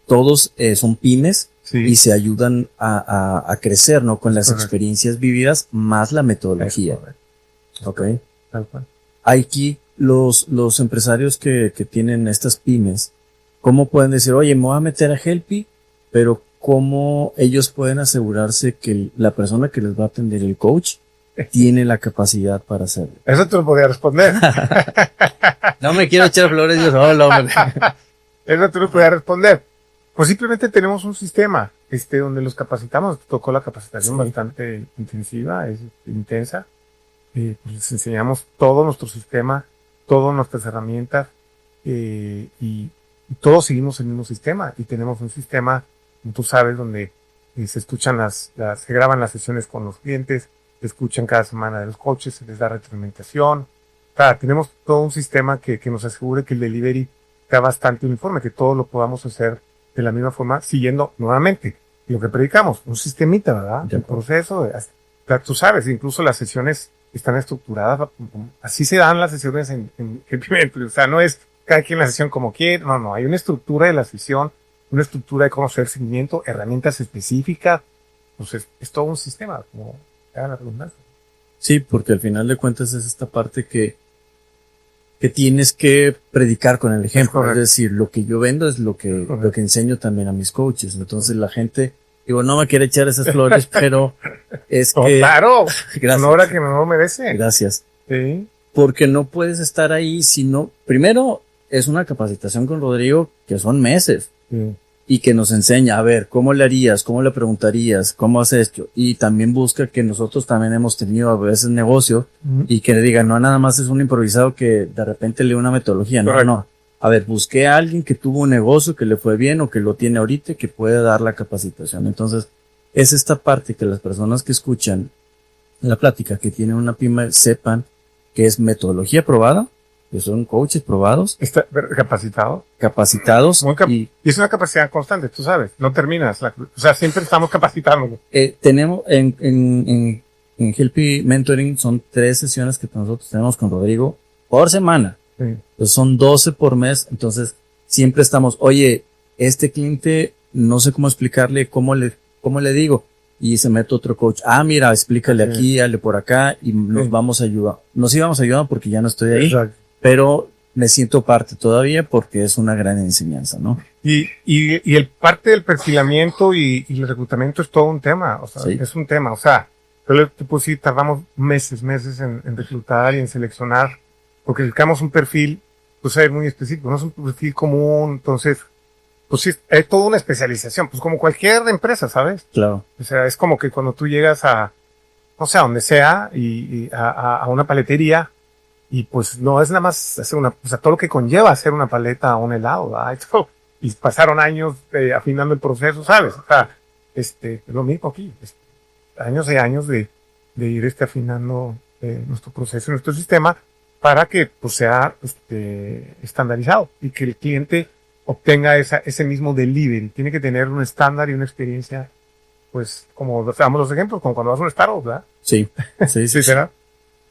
A: todos son pymes, sí, y se ayudan a crecer, ¿no? Con las experiencias vividas más la metodología. Ok.
B: Tal cual.
A: Aquí los empresarios que tienen estas pymes, ¿cómo pueden decir, oye, me voy a meter a Helpy, pero cómo ellos pueden asegurarse que la persona que les va a atender, el coach, tiene la capacidad para hacerlo?
B: Eso te lo podría responder.
A: No me quiero echar flores yo solo, hombre.
B: Eso tú lo podrías responder. Pues simplemente tenemos un sistema, donde los capacitamos. Tocó la capacitación bastante intensiva, es intensa. Pues les enseñamos todo nuestro sistema, todas nuestras herramientas, y todos seguimos el mismo sistema. Y tenemos un sistema, como tú sabes, donde se escuchan se graban las sesiones con los clientes, se escuchan cada semana de los coaches, se les da retroalimentación. O sea, tenemos todo un sistema que nos asegure que el delivery sea bastante uniforme, que todo lo podamos hacer de la misma forma, siguiendo nuevamente lo que predicamos, un sistemita, ¿verdad? El proceso, tú sabes, incluso las sesiones están estructuradas, así se dan las sesiones en Helpy, o sea, no es cada quien la sesión como quiere, no, hay una estructura de la sesión, una estructura de cómo hacer seguimiento, herramientas específicas, pues es todo un sistema, como haga la redundancia.
A: Sí, porque al final de cuentas es esta parte que tienes que predicar con el ejemplo. Es decir, lo que yo vendo es lo que enseño también a mis coaches. Entonces la gente, digo, no me quiere echar esas flores, pero es que...
B: Claro, gracias. Honor a que no lo merece.
A: Gracias.
B: Sí.
A: Porque no puedes estar ahí si no... Primero, es una capacitación con Rodrigo que son meses.
B: Sí.
A: Y que nos enseña, a ver, ¿cómo le harías? ¿Cómo le preguntarías? ¿Cómo haces esto? Y también busca que nosotros también hemos tenido a veces negocio y que le digan, no nada más es un improvisado que de repente lee una metodología. No. A ver, busqué a alguien que tuvo un negocio, que le fue bien o que lo tiene ahorita y que puede dar la capacitación. Entonces, es esta parte que las personas que escuchan la plática, que tienen una pyme, sepan que es metodología probada, que son coaches probados.
B: Está
A: capacitados.
B: Y es una capacidad constante, tú sabes, no terminas. O sea, siempre estamos capacitándonos.
A: Tenemos en Helpy Mentoring son 3 sesiones que nosotros tenemos con Rodrigo por semana.
B: Sí.
A: Entonces son 12 por mes. Entonces siempre estamos, oye, este cliente no sé cómo explicarle, cómo le digo. Y se mete otro coach. Mira, explícale aquí, dale por acá y nos vamos a ayudar. Nos íbamos a ayudar porque ya no estoy ahí.
B: Exacto.
A: Pero me siento parte todavía porque es una gran enseñanza, ¿no?
B: Y el parte del perfilamiento y el reclutamiento es todo un tema, o sea, es un tema, o sea, pues sí, tardamos meses en reclutar y en seleccionar, porque buscamos un perfil, pues es muy específico, no es un perfil común, entonces, pues sí, es toda una especialización, pues como cualquier empresa, ¿sabes?
A: Claro.
B: O sea, es como que cuando tú llegas no sé, a donde sea, y a una paletería, y pues no es nada más hacer o sea, todo lo que conlleva hacer una paleta o un helado, ¿verdad? Y pasaron años afinando el proceso, ¿sabes? O sea, es lo mismo aquí, años y años de ir afinando nuestro proceso, nuestro sistema, para que pues sea estandarizado y que el cliente obtenga ese mismo delivery. Tiene que tener un estándar y una experiencia, pues, como damos los ejemplos, como cuando vas a un startup, ¿verdad?
A: Sí.
B: ¿Sí será?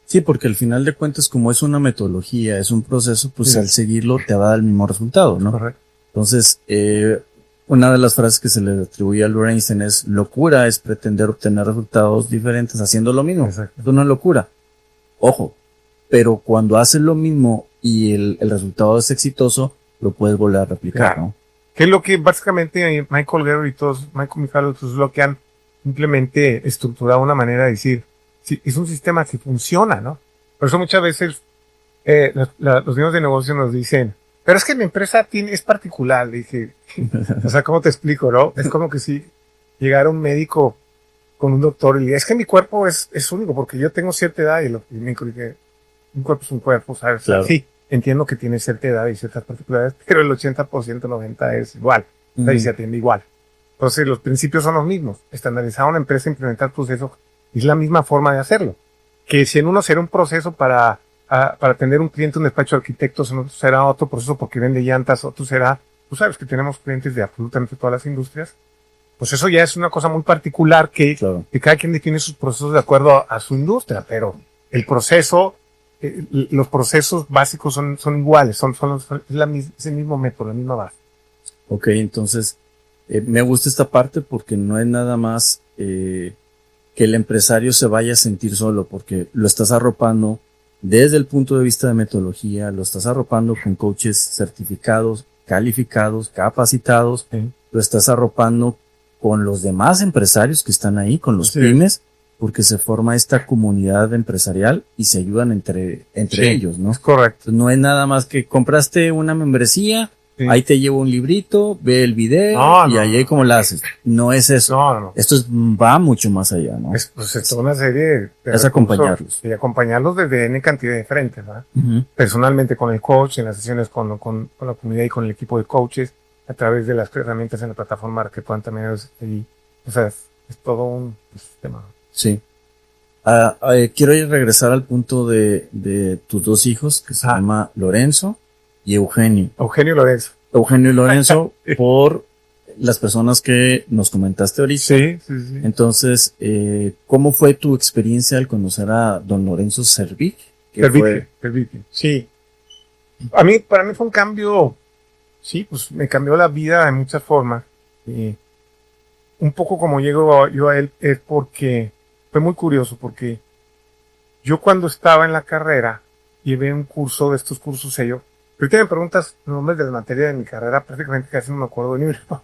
A: Sí, porque al final de cuentas, como es una metodología, es un proceso, pues al seguirlo te va a dar el mismo resultado, ¿no?
B: Correcto.
A: Entonces, una de las frases que se le atribuye a Albert Einstein es: locura es pretender obtener resultados diferentes haciendo lo mismo.
B: Exacto.
A: Eso no es locura. Ojo, pero cuando haces lo mismo y el resultado es exitoso, lo puedes volver a replicar,
B: claro,
A: ¿no?
B: Que es lo que básicamente Michael Gerber y todos, Michael Michalowicz, es lo que han simplemente estructurado una manera de decir, sí, es un sistema que funciona, ¿no? Por eso muchas veces los niños de negocio nos dicen, pero es que mi empresa es particular. Le dije, o sea, ¿cómo te explico, no? Es como que si llegara un médico con un doctor y le diga, es que mi cuerpo es único porque yo tengo cierta edad y me dije, un cuerpo es un cuerpo, ¿sabes?
A: Claro.
B: Sí, entiendo que tiene cierta edad y ciertas particularidades, pero el 80%, 90% es igual. O sea, y se atiende igual. Entonces, los principios son los mismos. Estandarizar una empresa, implementar procesos, es la misma forma de hacerlo. Que si en uno será un proceso para atender un cliente, un despacho de arquitectos, en otro será otro proceso porque vende llantas, otro será, tú sabes que tenemos clientes de absolutamente todas las industrias, pues eso ya es una cosa muy particular que cada quien define sus procesos de acuerdo a su industria, pero el proceso, los procesos básicos son iguales, es el mismo método, la misma base.
A: Ok, entonces, me gusta esta parte porque no es nada más que el empresario se vaya a sentir solo, porque lo estás arropando desde el punto de vista de metodología, lo estás arropando con coaches certificados, calificados, capacitados, lo estás arropando con los demás empresarios que están ahí, con los pymes, porque se forma esta comunidad empresarial y se ayudan entre ellos, ¿no?
B: Es correcto.
A: Entonces, no es nada más que compraste una membresía
B: Sí.
A: Ahí te llevo un librito, ve el video y ahí como la haces. No es eso.
B: No.
A: Esto va mucho más allá, ¿no?
B: Es toda una serie de
A: es acompañarlos.
B: Y acompañarlos desde N cantidad de frentes, ¿verdad?
A: Uh-huh.
B: Personalmente con el coach, en las sesiones con la comunidad y con el equipo de coaches, a través de las herramientas en la plataforma que puedan también ahí. O sea, es todo un sistema.
A: Sí. Quiero regresar al punto de tus dos hijos, que se llama Lorenzo y Eugenio.
B: Eugenio y
A: Lorenzo, por las personas que nos comentaste ahorita.
B: Sí.
A: Entonces, ¿cómo fue tu experiencia al conocer a don Lorenzo Servig?
B: Servig. Sí. Para mí fue un cambio, sí, pues me cambió la vida de muchas formas. Un poco como llego yo a él es porque fue muy curioso, porque yo cuando estaba en la carrera llevé un curso de estos cursos sello. Ahorita me preguntas los nombres de la materia de mi carrera, prácticamente casi no me acuerdo de ninguno.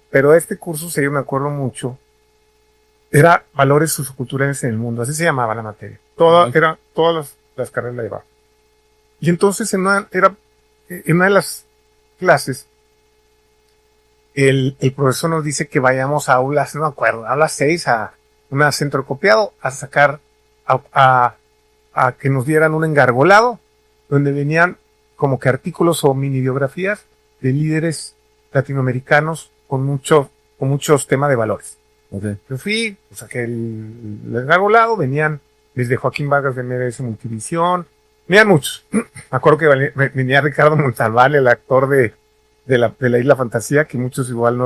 B: Pero este curso sello me acuerdo mucho. Era Valores Socioculturales en el Mundo, así se llamaba la materia. Todas las carreras la llevaba. Y entonces en una de las clases, el profesor nos dice que vayamos a aulas, no me acuerdo, aulas 6 a un centro copiado a sacar, a que nos dieran un engargolado, donde venían como que artículos o mini biografías de líderes latinoamericanos con muchos temas de valores.
A: Okay.
B: Yo fui, saqué el engargolado, venían desde Joaquín Vargas de MBS Multivisión, venían muchos. Me acuerdo que venía Ricardo Montalbán, el actor de la Isla Fantasía, que muchos igual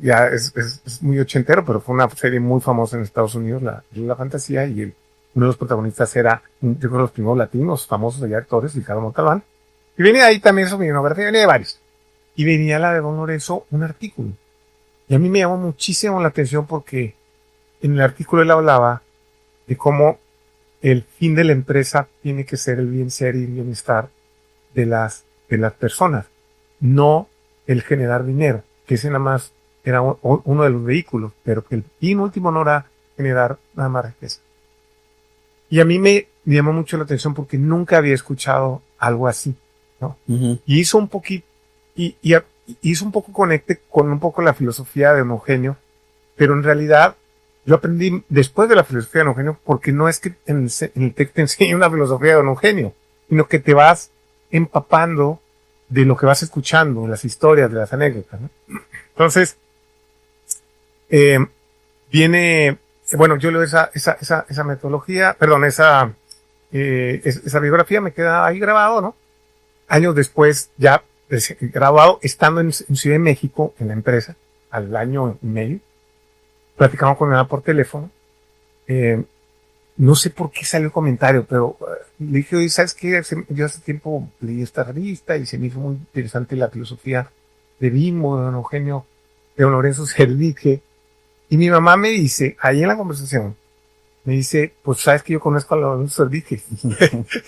B: ya es muy ochentero, pero fue una serie muy famosa en Estados Unidos, la Isla Fantasía, y uno de los protagonistas era, yo creo, los primeros latinos famosos allá actores, Ricardo Montalbán. Y venía ahí también su biografía, venía de varios. Y venía la de don Lorenzo, un artículo. Y a mí me llamó muchísimo la atención porque en el artículo él hablaba de cómo el fin de la empresa tiene que ser el bien ser y el bienestar de las personas, no el generar dinero, que ese nada más era uno de los vehículos, pero que el fin último no era generar nada más riqueza. Y a mí me llamó mucho la atención porque nunca había escuchado algo así, ¿no?
A: Uh-huh.
B: Y hizo un poquito, hizo un poco conecte con un poco la filosofía de don Eugenio, pero en realidad yo aprendí después de la filosofía de don Eugenio, porque no es que en el TEC te enseñe una filosofía de don Eugenio, sino que te vas empapando de lo que vas escuchando, de las historias, de las anécdotas, ¿no? Entonces, yo leo esa metodología, perdón, esa biografía me queda ahí grabado, ¿no? Años después, ya grabado, estando en Ciudad de México, en la empresa, al año y medio, platicamos con mi mamá por teléfono. No sé por qué salió el comentario, pero le dije, oye, ¿sabes qué? Yo hace tiempo leí esta revista y se me hizo muy interesante la filosofía de Bimbo, de don Eugenio, de don Lorenzo Servig. Y mi mamá me dice, ahí en la conversación, me dice, pues sabes que yo conozco a Lorenzo Servig.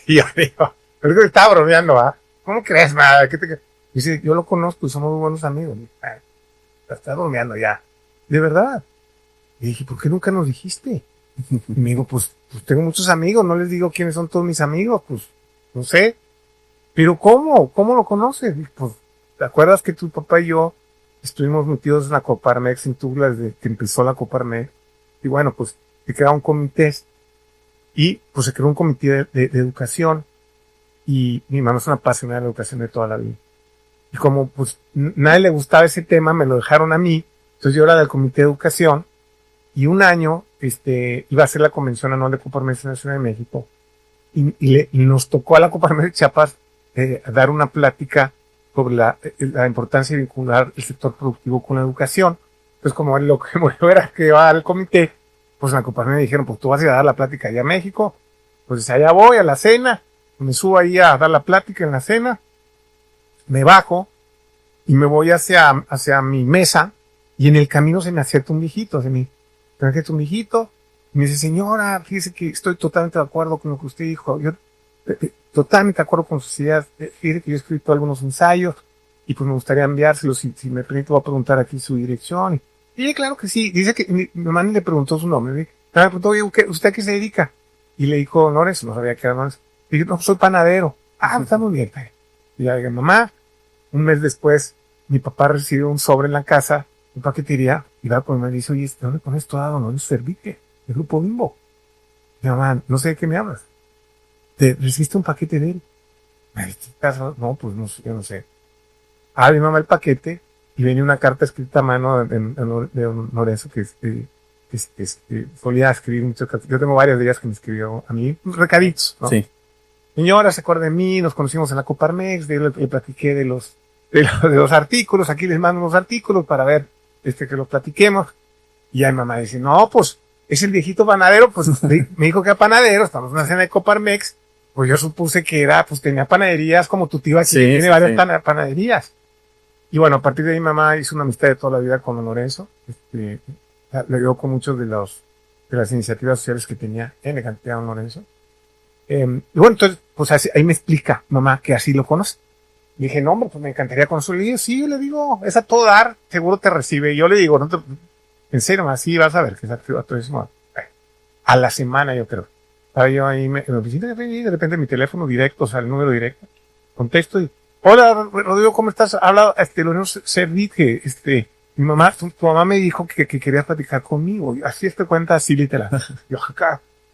B: Y yo digo, pero que estaba bromeando, ¿ah? ¿Cómo crees, madre? Dice, yo lo conozco y somos muy buenos amigos. Estás bromeando ya. De verdad. Y dije, ¿por qué nunca nos dijiste? Y me dijo, pues tengo muchos amigos, no les digo quiénes son todos mis amigos, pues no sé. Pero ¿cómo lo conoces? Y pues, ¿te acuerdas que tu papá y yo estuvimos metidos en la Coparmex en Tula desde que empezó la Coparmex? Y bueno, pues se creó un comité y pues se creó un comité de educación y mi mamá es una apasionada de la educación de toda la vida. Y como pues nadie le gustaba ese tema, me lo dejaron a mí, entonces yo era del comité de educación. Y un año, iba a ser la convención anual de Coparmex en la Ciudad de México. Y nos tocó a la Coparmex de Chiapas, dar una plática sobre la importancia de vincular el sector productivo con la educación. Entonces, como lo que yo era que iba al comité, pues en la Coparmex me dijeron, pues tú vas a ir a dar la plática allá a México. Pues allá voy a la cena, me subo ahí a dar la plática en la cena, me bajo y me voy hacia mi mesa y en el camino se me acerca un viejito, un viejito, y me dice, señora, fíjese que estoy totalmente de acuerdo con lo que usted dijo, yo totalmente de acuerdo con sus ideas, fíjese que yo he escrito algunos ensayos, y pues me gustaría enviárselos, si me permite voy a preguntar aquí su dirección, y claro que sí, dice que mi mamá le preguntó su nombre, me preguntó, oye, ¿usted a qué se dedica? Y le dijo, Lorenzo, no sabía que era Lorenzo, y dije, no, soy panadero, está muy bien, Y ya llegué, mamá. Un mes después, mi papá recibió un sobre en la casa, un paquetería, y va con mi mamá y dice, oye, ¿de dónde pones todo a Don Lorenzo Servique? El Grupo Bimbo. Mi mamá, no sé de qué me hablas. ¿Te recibiste un paquete de él? No, pues no sé, yo no sé. Mi mamá el paquete, y venía una carta escrita a mano de Don Lorenzo, que solía escribir muchas cartas. Yo tengo varias de ellas que me escribió a mí, recaditos, ¿no?
A: Sí.
B: Señora, se acuerda de mí, nos conocimos en la Coparmex, le platiqué de los artículos, aquí les mando unos artículos para ver, que los platiquemos. Y ya mi mamá dice, no, pues, es el viejito panadero, pues, me dijo que era panadero, estamos en una cena de Coparmex, pues yo supuse que era, pues tenía panaderías como tu tío aquí, tiene varias panaderías. Y bueno, a partir de ahí mi mamá hizo una amistad de toda la vida con Don Lorenzo, le ayudó con muchos de las iniciativas sociales que tenía en la cantidad de Don Lorenzo. Y bueno, entonces, pues así, ahí me explica mamá que así lo conoce. Le dije, no, hombre, pues me encantaría conocerlo. Y sí, yo le digo, es a todo dar, seguro te recibe. Y yo le digo, no te, en serio, mamá, sí, vas a ver que es activo a todo eso. A la semana, yo creo. Estaba yo ahí en la oficina y de repente mi teléfono directo, o sea, el número directo, contesto y, hola, Rodrigo, ¿cómo estás? Habla, Lorenzo Servique, mi mamá, tu mamá me dijo que querías platicar conmigo. Y así cuenta, así literal.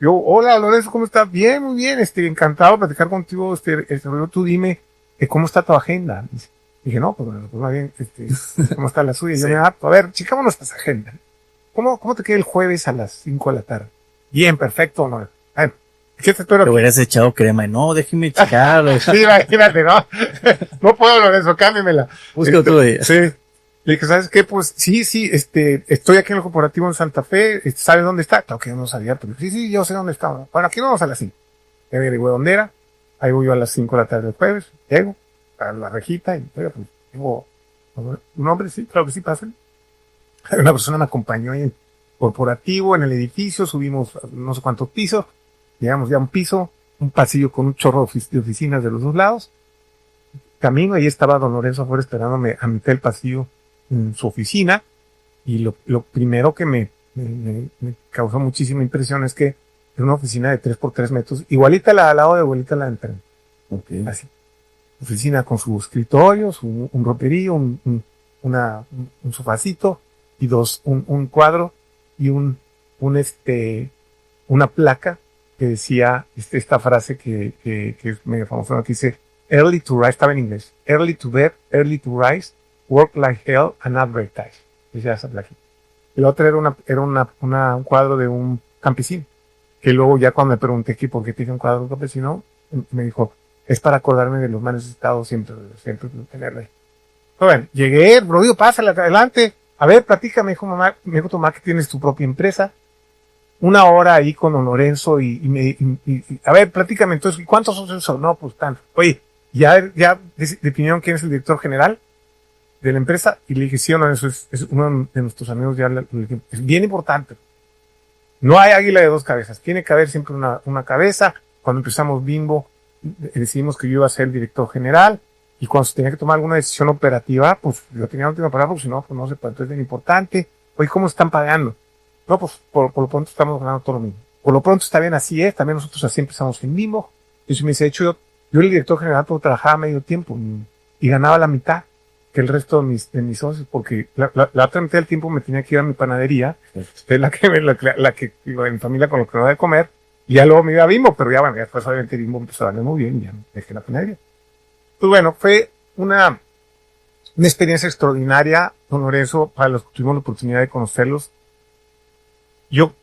B: Hola, Lorenzo, ¿cómo estás? Bien, muy bien, encantado de platicar contigo, Rodrigo, tú dime, ¿cómo está tu agenda? Dije, no, pues va bien, ¿cómo está la suya? Sí. Yo a ver, checamos nuestras agendas. ¿Cómo te queda el jueves a las 5 de la tarde? Bien, perfecto, no. Bueno, ¿qué te espero?
A: Te hubieras echado crema, no, déjeme checarlo.
B: Sí, imagínate, no. No puedo, Lorenzo, cámbiamela.
A: Busca tú de
B: Sí. Le dije, ¿sabes qué? Pues, sí, estoy aquí en el corporativo en Santa Fe, ¿sabes dónde está? Claro que yo no sabía, pero sí, yo sé dónde está. Bueno, aquí no vamos a las 5. Ya averigué dónde era, ahí voy yo a las 5 de la tarde del jueves, llego a la rejita y, oiga, pues, tengo un hombre, sí, claro que sí, pasen. Una persona me acompañó en el corporativo, en el edificio, subimos no sé cuántos pisos, llegamos ya a un piso, un pasillo con un chorro de oficinas de los dos lados, camino, ahí estaba Don Lorenzo afuera esperándome a mitad del pasillo en su oficina, y lo primero que me causó muchísima impresión es que era una oficina de 3x3 metros, igualita la al lado de igualita la de enfrente.
A: Okay.
B: Así. Oficina con su escritorio, un roperío, un sofacito, y un cuadro, y una placa que decía, esta frase que es medio famosa, que dice, early to rise, estaba en inglés, early to bed, early to rise, work like hell and advertise. Decía esa plaquita. Y la otra era un cuadro de un campesino, que luego ya cuando me pregunté por qué tiene un cuadro de un campesino, me dijo, es para acordarme de los más necesitados siempre tenerlo ahí. Bueno, llegué, Rodrigo, pásale adelante, a ver, platícame, me dijo tu mamá que tienes tu propia empresa, 1 hora ahí con Don Lorenzo y a ver, platícame entonces, ¿cuántos son esos? No, pues tanto. Oye, ya definieron quién es el director general de la empresa, y le dije, sí o no, eso es uno de nuestros amigos, ya es bien importante. No hay águila de 2 cabezas, tiene que haber siempre una cabeza. Cuando empezamos Bimbo, decidimos que yo iba a ser el director general, y cuando se tenía que tomar alguna decisión operativa, pues yo tenía la última palabra, porque si no, pues no se puede, entonces es bien importante. Oye, ¿cómo están pagando? No, pues por lo pronto estamos ganando todo lo mismo. Por lo pronto está bien, así es, también nosotros así empezamos en Bimbo. Y me dice, de hecho, yo el director general, pero trabajaba medio tiempo, y ganaba la mitad que el resto de mis socios, porque la otra mitad del tiempo me tenía que ir a mi panadería, es la que en mi familia con lo que no de comer, y ya luego me iba a Bimbo, pero ya bueno, ya después obviamente Bimbo empezó a darle muy bien, y ya dejé la panadería. Pues bueno, fue una experiencia extraordinaria, Don Lorenzo, para los que tuvimos la oportunidad de conocerlos. Yo,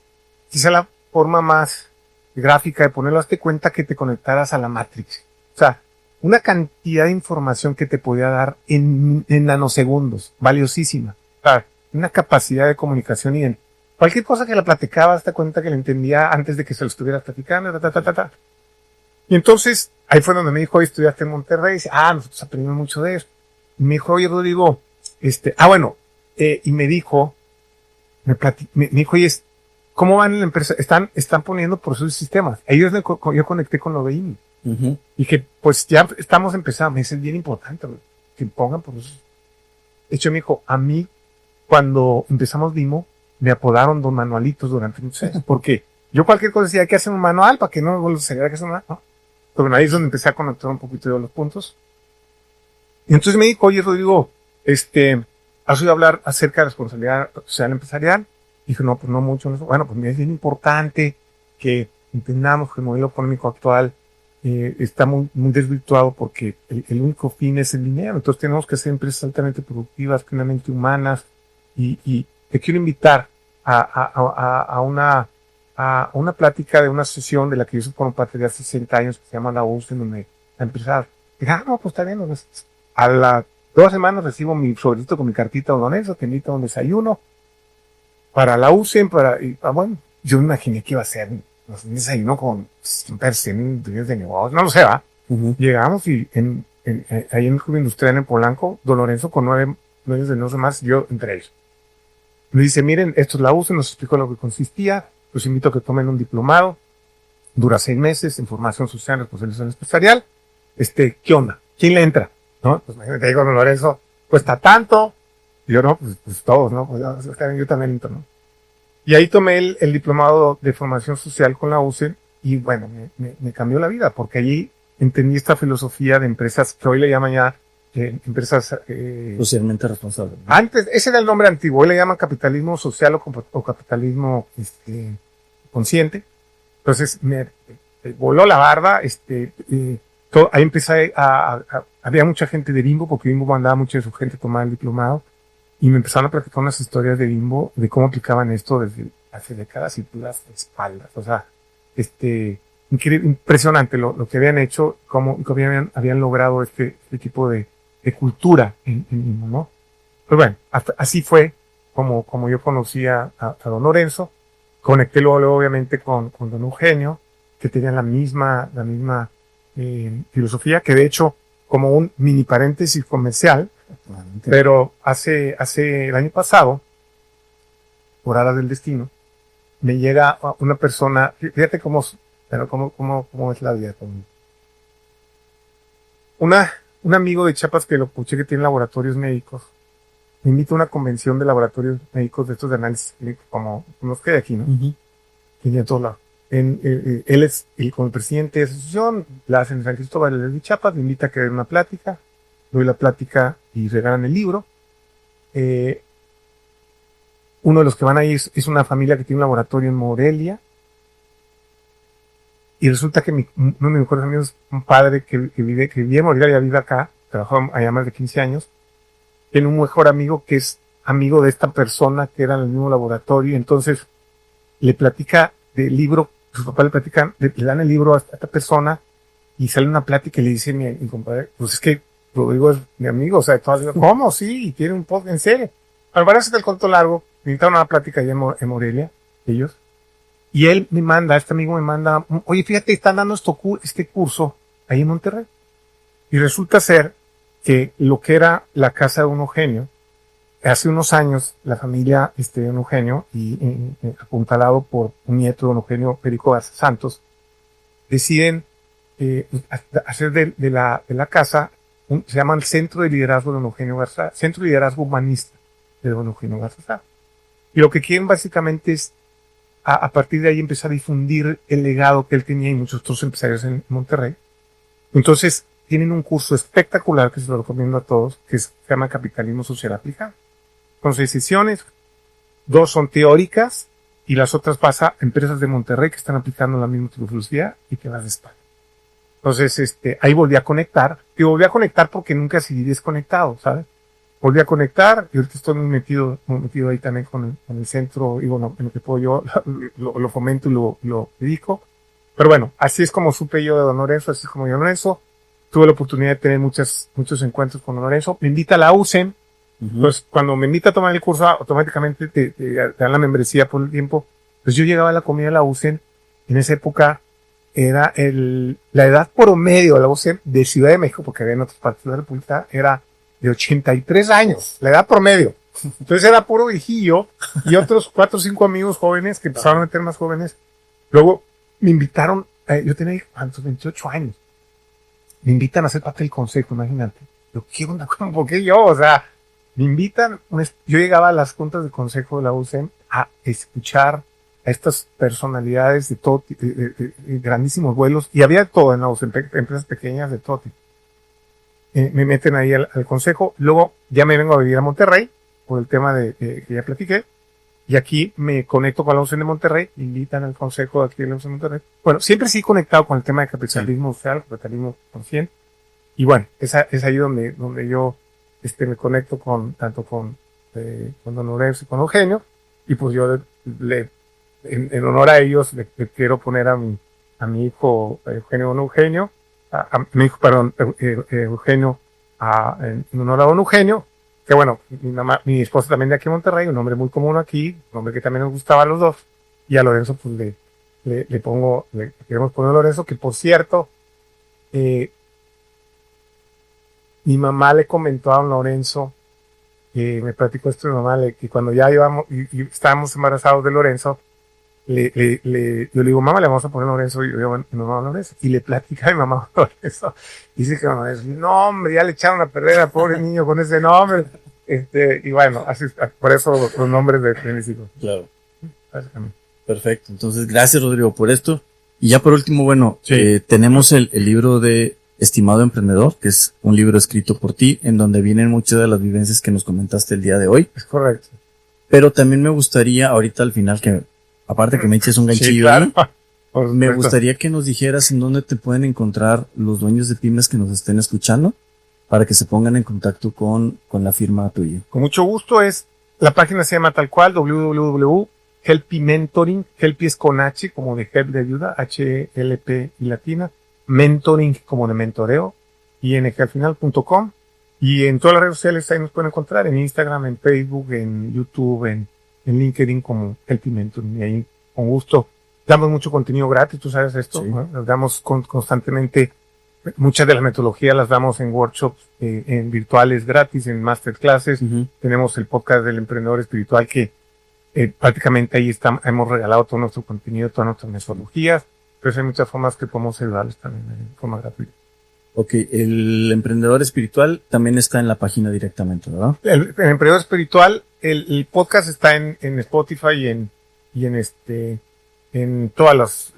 B: quizá la forma más gráfica de ponerlo, hazte cuenta que te conectaras a la Matrix. O sea, una cantidad de información que te podía dar en nanosegundos, valiosísima. O sea, una capacidad de comunicación y en cualquier cosa que la platicaba, hazte cuenta que la entendía antes de que se lo estuvieras platicando, Y entonces, ahí fue donde me dijo, oye, estudiaste en Monterrey, y dice, nosotros aprendimos mucho de eso. Y me dijo, oye, Rodrigo, y me dijo, me dijo, oye, ¿cómo van en la empresa? Están poniendo procesos y sistemas. Ahí yo conecté con lo de IMI.
A: Uh-huh.
B: Y que, pues, ya estamos empezando. Me dice, es bien importante, bro, que pongan procesos. De hecho, me dijo, a mí, cuando empezamos Bimbo, me apodaron Don Manualitos durante muchos años. Porque yo cualquier cosa decía, hay que hacer un manual para que no vuelva a salir que hacer un manual, ¿no? Pero bueno, ahí es donde empecé a conectar un poquito de los puntos. Y entonces me dijo, oye, Rodrigo, ¿has oído hablar acerca de la responsabilidad social empresarial? Dije, no, pues no mucho. No. Bueno, pues mira, es bien importante que entendamos que el modelo económico actual está muy, muy desvirtuado porque el único fin es el dinero. Entonces tenemos que hacer empresas altamente productivas, plenamente humanas. Y te quiero invitar a una plática de una sesión de la que yo soy como parte de hace 60 años que se llama La UCE, en donde la empresa, no, pues está bien, a las 2 semanas recibo mi sobrecito con mi cartita de eso, te invito a un desayuno para la UCE, bueno, yo me imaginé que iba a ser un desayuno con 100% de negocios, no lo sé, va. Llegamos y ahí en el Club Industrial en Polanco, don Lorenzo con 9 dueños de negocios más, yo entre ellos. Me dice, miren, esto es la UCE, nos explicó lo que consistía, los invito a que tomen un diplomado, dura 6 meses, en formación social, responsabilización empresarial. ¿Qué onda? ¿Quién le entra? ¿No? Pues imagínate, digo, don Lorenzo, cuesta tanto. Y yo, no, pues todos, ¿no? Pues yo también entro, ¿no? Y ahí tomé el diplomado de formación social con la UCE y bueno, me cambió la vida porque allí entendí esta filosofía de empresas que hoy le llaman ya empresas
A: socialmente responsables, ¿no?
B: Antes, ese era el nombre antiguo, hoy le llaman capitalismo social o capitalismo consciente. Entonces me voló la barba, ahí empecé había mucha gente de Bimbo, porque Bimbo mandaba mucha de su gente a tomar el diplomado, y me empezaron a platicar unas historias de Bimbo, de cómo aplicaban esto desde hace décadas y las espaldas. O sea, impresionante lo que habían hecho, cómo habían logrado este tipo de cultura en Bimbo, ¿no? Pues bueno, así fue como yo conocía a don Lorenzo. Conecté luego obviamente con don Eugenio, que tenían la misma filosofía, que de hecho, como un mini paréntesis comercial, pero hace el año pasado, por aras del destino, me llega una persona, fíjate cómo es la vida. Un amigo de Chiapas que lo escuché que tiene laboratorios médicos, me invita a una convención de laboratorios médicos de estos de análisis clínico, como los que hay aquí, ¿no? Y de todos lados. Él es como el presidente de esa asociación, la hacen en San Cristóbal de Chiapas, me invita a que dé una plática, doy la plática y regalan el libro. Uno de los que van ahí es una familia que tiene un laboratorio en Morelia, y resulta que uno de mis mejores amigos es un padre que vivía en Morelia, vive acá, trabajó allá más de 15 años, tiene un mejor amigo que es amigo de esta persona que era en el mismo laboratorio, entonces le platica del libro, su papá le dan el libro a esta persona y sale una plática y le dice mi compadre, pues es que Rodrigo es mi amigo, o sea, ¿cómo? Sí, y tiene un podcast en serio. Para hacer el conto largo, me invitaron a una plática allá en Morelia, ellos, y este amigo me manda, oye, fíjate, están dando este curso ahí en Monterrey. Y resulta ser que lo que era la casa de don Eugenio, hace unos años, la familia de don Eugenio, y apuntalado por un nieto de don Eugenio Perico Garza Santos, deciden hacer de la casa, se llama el Centro de Liderazgo de don Eugenio Garza, Centro de Liderazgo Humanista de don Eugenio Garza. Y lo que quieren básicamente es, a partir de ahí, empezar a difundir el legado que él tenía y muchos otros empresarios en Monterrey. Entonces, tienen un curso espectacular que se lo recomiendo a todos, que se llama Capitalismo Social Aplicado. Con 6 sesiones, 2 son teóricas y las otras pasa a empresas de Monterrey que están aplicando la misma filosofía y que las de España. Entonces, ahí volví a conectar, y volví a conectar porque nunca seguí desconectado, ¿sabes? Volví a conectar y ahorita estoy muy metido ahí también con el centro, y bueno, en lo que puedo yo lo fomento y lo dedico. Pero bueno, así es como supe yo de don Lorenzo, así es como yo Lorenzo. Tuve la oportunidad de tener muchos encuentros con don Lorenzo. Me invita a la UCEN. Entonces, cuando me invita a tomar el curso, automáticamente te dan la membresía por el tiempo. Pues yo llegaba a la comida de la UCEN. En esa época era la edad promedio de la UCEN de Ciudad de México, porque había en otras partes de la República, era de 83 años, la edad promedio. Entonces era puro viejillo y otros 4 o 5 amigos jóvenes que empezaron a meter más jóvenes. Luego me invitaron, yo tenía 28 años. Me invitan a ser parte del consejo, imagínate. Yo, ¿qué onda? ¿Por qué yo? O sea, me invitan, yo llegaba a las juntas de consejo de la UCEM a escuchar a estas personalidades de todo, de grandísimos vuelos, y había todo en la UCEM, empresas pequeñas de todo tipo. me meten ahí al consejo. Luego ya me vengo a vivir a Monterrey por el tema de que ya platiqué. Y aquí me conecto con la UCN de Monterrey, invitan al consejo de aquí de la UCN de Monterrey. Bueno, siempre sí conectado con el tema de capitalismo social, capitalismo consciente. Y bueno, es ahí donde yo me conecto tanto con Don Lorenzo y con Eugenio. Y pues yo en honor a ellos le quiero poner a mi hijo Eugenio Don Eugenio, a mi hijo, perdón, Eugenio, en honor a Don Eugenio, que bueno, mi esposa también de aquí en Monterrey, un nombre muy común aquí, un nombre que también nos gustaba a los dos, y a Lorenzo pues le queremos poner Lorenzo, que por cierto, mi mamá le comentó a Don Lorenzo, me platicó esto de mi mamá, que cuando ya íbamos y estábamos embarazados de Lorenzo, yo le digo, mamá, le vamos a poner Lorenzo, y yo digo, no, Lorenzo, y le platica a mi mamá Lorenzo, y dice que no, hombre, ya le echaron a perder al pobre niño con ese nombre, y bueno, así, por eso los nombres de mis hijos.
A: Claro. Perfecto, entonces gracias Rodrigo por esto, y ya por último, bueno, sí. Tenemos el libro de Estimado Emprendedor, que es un libro escrito por ti, en donde vienen muchas de las vivencias que nos comentaste el día de hoy.
B: Es correcto.
A: Pero también me gustaría, ahorita al final, que aparte que me eches un ganchillo, sí, claro. Me gustaría que nos dijeras en dónde te pueden encontrar los dueños de pymes que nos estén escuchando, para que se pongan en contacto con la firma tuya.
B: Con mucho gusto, la página se llama tal cual, www.helpy Mentoring, Helpy es con H, como de help de ayuda, H-L-P y latina, mentoring como de mentoreo, ing al final.com, y en todas las redes sociales ahí nos pueden encontrar, en Instagram, en Facebook, en YouTube, en LinkedIn como Helpy Mentoring, y ahí con gusto damos mucho contenido gratis, tú sabes esto, sí. ¿No? Nos damos constantemente, muchas de las metodologías las damos en workshops en virtuales gratis, en masterclasses. Uh-huh. Tenemos el podcast del emprendedor espiritual que prácticamente ahí hemos regalado todo nuestro contenido, todas nuestras metodologías. Pero hay muchas formas que podemos ayudarles también de forma gratuita.
A: Ok, el emprendedor espiritual también está en la página directamente, ¿verdad?
B: El emprendedor espiritual, el podcast está en Spotify y en todas las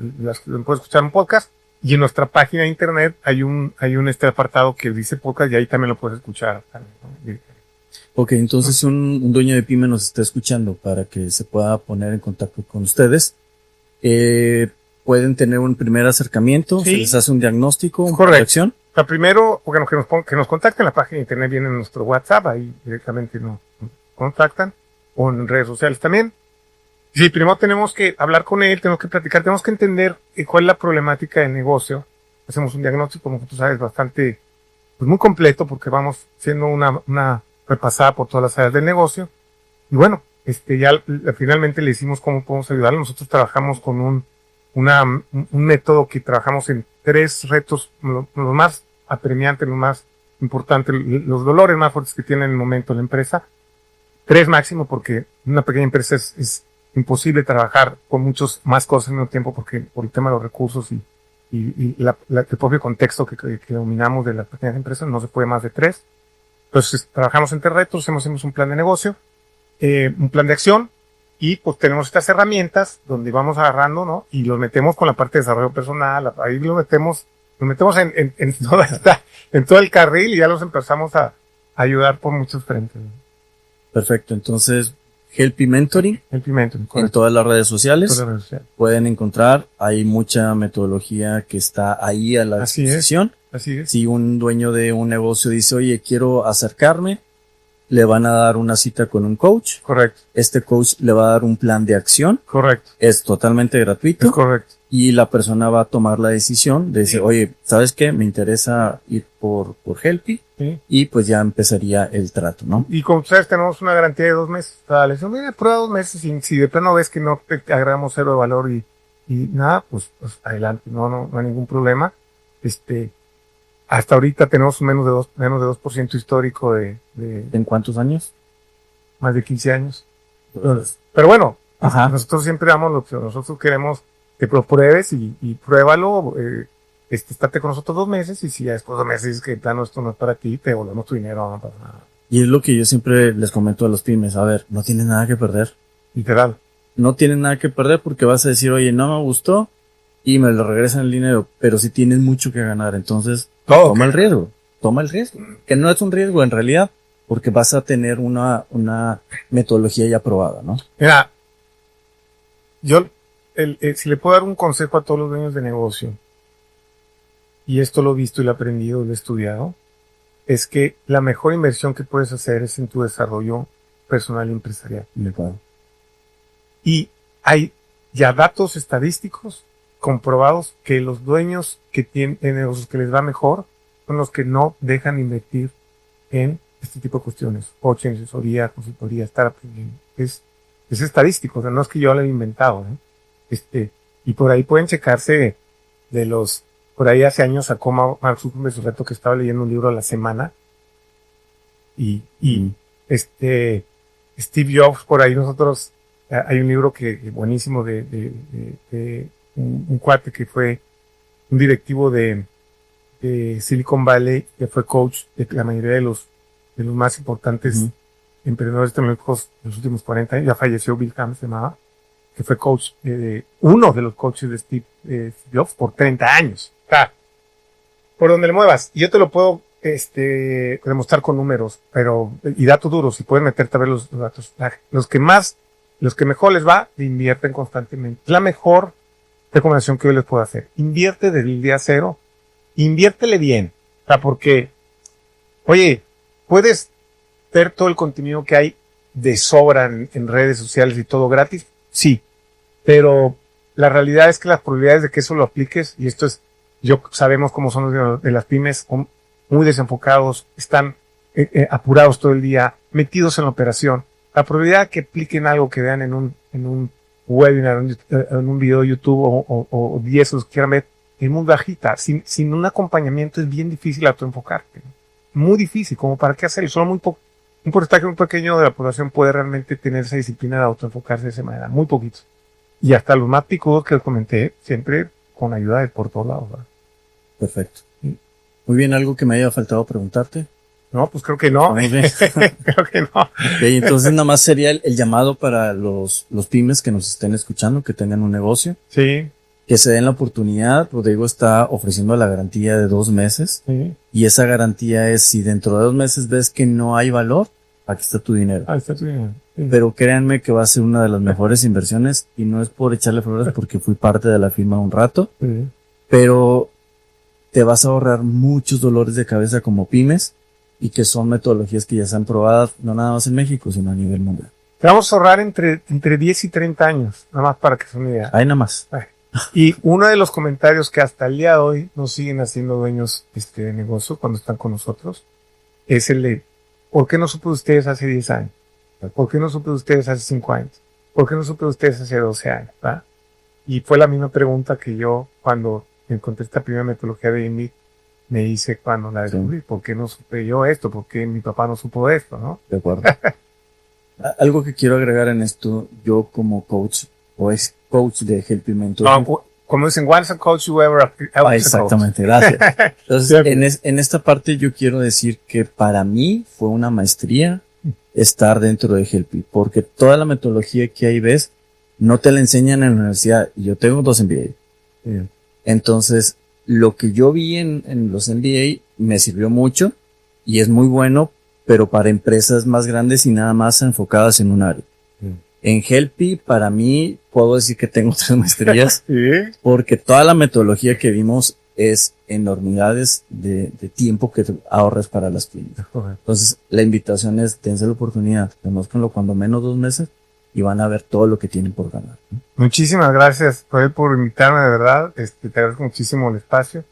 B: puedes escuchar un podcast, y en nuestra página de internet hay un apartado que dice podcast, y ahí también lo puedes escuchar también, ¿no?
A: Ok, entonces un dueño de pyme nos está escuchando para que se pueda poner en contacto con ustedes. Pueden tener un primer acercamiento, sí. Se les hace un diagnóstico, una corrección.
B: O sea, primero, bueno, que nos contacten en la página de internet, viene en nuestro WhatsApp, ahí directamente nos contactan, o en redes sociales también. Sí, primero tenemos que hablar con él, tenemos que platicar, tenemos que entender cuál es la problemática del negocio. Hacemos un diagnóstico, como tú sabes, bastante, pues muy completo, porque vamos siendo una repasada por todas las áreas del negocio. Y bueno, ya finalmente le decimos cómo podemos ayudarlo. Nosotros trabajamos con un método que trabajamos en 3 retos, los más apremiantes, los más importantes, los dolores más fuertes que tiene en el momento la empresa. 3 máximo, porque una pequeña empresa es imposible trabajar con muchos más cosas al mismo tiempo, porque por el tema de los recursos y el propio contexto que dominamos de las pequeñas empresas, no se puede más de 3. Entonces trabajamos en 3 retos, hacemos un plan de negocio, un plan de acción, y pues tenemos estas herramientas donde vamos agarrando, ¿no? Y los metemos con la parte de desarrollo personal, ahí lo metemos en todo el carril, y ya los empezamos a ayudar por muchos frentes, ¿no?
A: Perfecto, entonces Helpy Mentoring,
B: correcto.
A: En todas las redes sociales pueden encontrar, hay mucha metodología que está ahí a la disposición.
B: Así es.
A: Si un dueño de un negocio dice, oye, quiero acercarme, le van a dar una cita con un coach.
B: Correcto.
A: Este coach le va a dar un plan de acción.
B: Correcto.
A: Es totalmente gratuito.
B: Es correcto.
A: Y la persona va a tomar la decisión de decir, oye, ¿sabes qué? Me interesa ir por Helpy. Sí. Y pues ya empezaría el trato, ¿no?
B: Y como ustedes tenemos una garantía de 2 meses. O sea, les digo, mira, prueba 2 meses, y si de plano ves que no te agregamos 0 de valor y nada, pues adelante, no hay ningún problema. Hasta ahorita tenemos menos de 2% histórico de...
A: ¿En cuántos años?
B: Más de 15 años. Pero bueno,
A: ajá,
B: nosotros siempre damos lo que nosotros queremos, que lo pruebes y pruébalo, estate con nosotros 2 meses, y si ya después de 2 meses dices que plano esto no es para ti, te devolvemos tu dinero, no pasa nada.
A: Y es lo que yo siempre les comento a los pymes, a ver, no tienes nada que perder.
B: Literal.
A: No tienes nada que perder, porque vas a decir, oye, no me gustó, y me lo regresan el dinero, pero si tienes mucho que ganar, entonces toma el riesgo. toma el riesgo, que no es un riesgo en realidad, porque vas a tener una metodología ya probada, ¿no?
B: Mira, yo, si le puedo dar un consejo a todos los dueños de negocio, y esto lo he visto y lo he aprendido y lo he estudiado, es que la mejor inversión que puedes hacer es en tu desarrollo personal y empresarial.
A: De acuerdo.
B: Y hay ya datos estadísticos comprobados que los dueños que tienen negocios que les va mejor son los que no dejan invertir en este tipo de cuestiones. Coaching, asesoría, consultoría, estar aprendiendo. Es estadístico, o sea, no es que yo lo he inventado, ¿eh? Y por ahí pueden checarse por ahí hace años sacó Mark Zuckerberg su reto que estaba leyendo un libro a la semana. Y Steve Jobs, por ahí nosotros, hay un libro que buenísimo de un cuate que fue un directivo de Silicon Valley, que fue coach de la mayoría de los más importantes emprendedores tecnológicos de los últimos 40 años. Ya falleció Bill Gates, se llamaba, que fue coach, uno de los coaches de Steve Jobs por 30 años. Por donde le muevas. Y yo te lo puedo demostrar con números, y datos duros, y puedes meterte a ver los datos. Los que mejor les va, invierten constantemente. Es la mejor recomendación que yo les puedo hacer. Invierte desde el día cero, inviértele bien. O sea, porque, oye, puedes ver todo el contenido que hay de sobra en redes sociales y todo gratis, sí, pero la realidad es que las probabilidades de que eso lo apliques, y esto es, sabemos cómo son los de las pymes, son muy desenfocados, están apurados todo el día, metidos en la operación. La probabilidad de que apliquen algo que vean en un webinar, en un video de YouTube o 10 los que quieran ver, es muy bajita. Sin un acompañamiento es bien difícil autoenfocarte. Muy difícil, como para qué hacerlo. Solo un porcentaje muy pequeño de la población puede realmente tener esa disciplina de autoenfocarse de esa manera. Muy poquitos. Y hasta los más picudos que les comenté, siempre con ayuda de por todos lados, ¿verdad?
A: Perfecto. Muy bien, ¿algo que me haya faltado preguntarte?
B: No, pues creo que no.
A: Muy bien.
B: Creo que no.
A: Okay, entonces nada más sería el llamado para los pymes que nos estén escuchando, que tengan un negocio.
B: Sí.
A: Que se den la oportunidad. Rodrigo está ofreciendo la garantía de 2 meses.
B: Sí.
A: Y esa garantía es si dentro de 2 meses ves que no hay valor, aquí está tu dinero.
B: Ahí está tu dinero. Sí.
A: Pero créanme que va a ser una de las mejores inversiones, y no es por echarle flores porque fui parte de la firma un rato,
B: Sí.
A: pero te vas a ahorrar muchos dolores de cabeza como pymes, y que son metodologías que ya se han probado no nada más en México, sino a nivel mundial.
B: Te vamos a ahorrar entre 10 y 30 años, nada más para que se una idea.
A: Ahí nada más.
B: Y uno de los comentarios que hasta el día de hoy nos siguen haciendo dueños de negocio cuando están con nosotros es el de, ¿por qué no supe de ustedes hace 10 años? ¿Por qué no supe de ustedes hace 5 años? ¿Por qué no supe de ustedes hace 12 años? ¿Va? Y fue la misma pregunta que yo cuando encontré esta primera metodología de INVIT me hice cuando la descubrí. ¿Por qué no supe yo esto? ¿Por qué mi papá no supo de esto? ¿No?
A: De acuerdo. Algo que quiero agregar en esto, yo como coach, o es coach de Help Mentor.
B: No, como dicen, once a coach, you ever a
A: exactamente, gracias. Entonces, en esta parte yo quiero decir que para mí fue una maestría estar dentro de Help, porque toda la metodología que ahí ves, no te la enseñan en la universidad. Yo tengo 2 MBA. Entonces, lo que yo vi en los MBA me sirvió mucho y es muy bueno, pero para empresas más grandes y nada más enfocadas en un área. En Helpy, para mí, puedo decir que tengo 3 maestrías,
B: ¿Sí?
A: porque toda la metodología que vimos es enormidades de tiempo que ahorras para las pymes. Entonces, la invitación es, dense la oportunidad, conózcanlo cuando menos 2 meses y van a ver todo lo que tienen por ganar.
B: Muchísimas gracias, Joel, por invitarme, de verdad. Te agradezco muchísimo el espacio.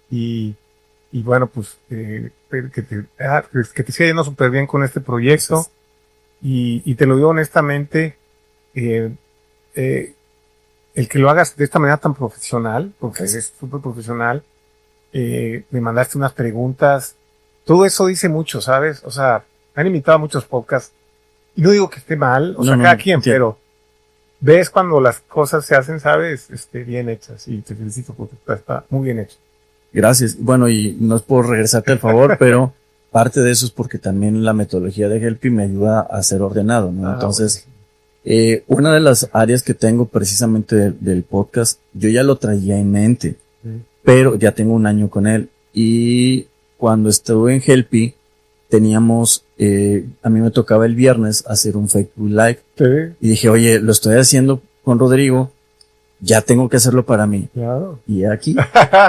B: Y bueno, pues, que te siga yendo súper bien con este proyecto.
A: Gracias.
B: Y te lo digo honestamente, el que lo hagas de esta manera tan profesional, porque es súper profesional, me mandaste unas preguntas, todo eso dice mucho, ¿sabes? O sea, me han invitado a muchos podcasts, y no digo que esté mal, o sea, cada quien, pero ves cuando las cosas se hacen, ¿sabes? Bien hechas, y te felicito porque está muy bien hecho.
A: Gracias. Bueno, y no es por regresarte al favor, pero parte de eso es porque también la metodología de Helpy me ayuda a ser ordenado, ¿no? Entonces, una de las áreas que tengo precisamente del podcast, yo ya lo traía en mente, pero ya tengo 1 año con él, y cuando estuve en Helpy, teníamos, a mí me tocaba el viernes hacer un Facebook Live.
B: Sí.
A: Y dije, oye, lo estoy haciendo con Rodrigo, ya tengo que hacerlo para mí.
B: Claro.
A: Y aquí,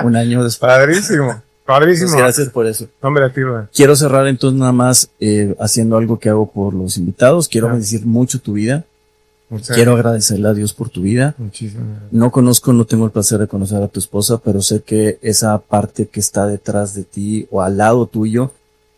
A: un año después.
B: Padrísimo. Padrísimo.
A: Pues gracias por eso.
B: Hombre, a ti, güey.
A: Quiero cerrar entonces nada más haciendo algo que hago por los invitados. Quiero bendecir mucho tu vida. Quiero agradecerle a Dios por tu vida.
B: Muchísimas gracias.
A: No tengo el placer de conocer a tu esposa, pero sé que esa parte que está detrás de ti o al lado tuyo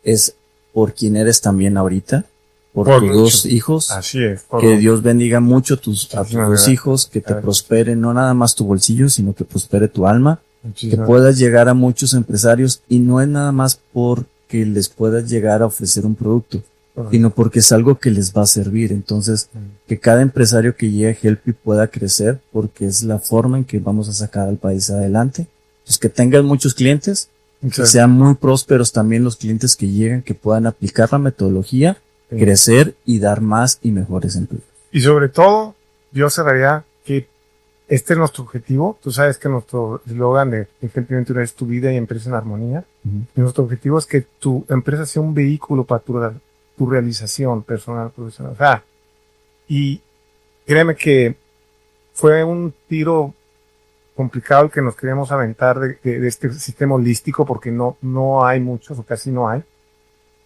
A: es por quien eres también ahorita, por tus
B: mucho.
A: 2 hijos.
B: Así es.
A: Que Dios bendiga mucho a tus
B: Muchísimas
A: 2
B: gracias.
A: hijos, que te prospere no nada más tu bolsillo, sino que prospere tu alma, que
B: Muchísimas
A: puedas llegar a muchos empresarios y no es nada más porque les puedas llegar a ofrecer un producto,
B: gracias.
A: sino porque es algo que les va a servir. Entonces, que cada empresario que llegue a Helpy pueda crecer porque es la forma en que vamos a sacar al país adelante. Pues que tengan muchos clientes, que sean muy prósperos también los clientes que lleguen, que puedan aplicar la metodología, crecer y dar más y mejores empleos.
B: Y sobre todo, yo cerraría que este es nuestro objetivo. Tú sabes que nuestro eslogan de Helpy Venture es tu vida y empresa en armonía. Y nuestro objetivo es que tu empresa sea un vehículo para tu realización personal, profesional. O sea, y créeme que fue un tiro complicado el que nos queríamos aventar de este sistema holístico, porque no hay muchos, o casi no hay.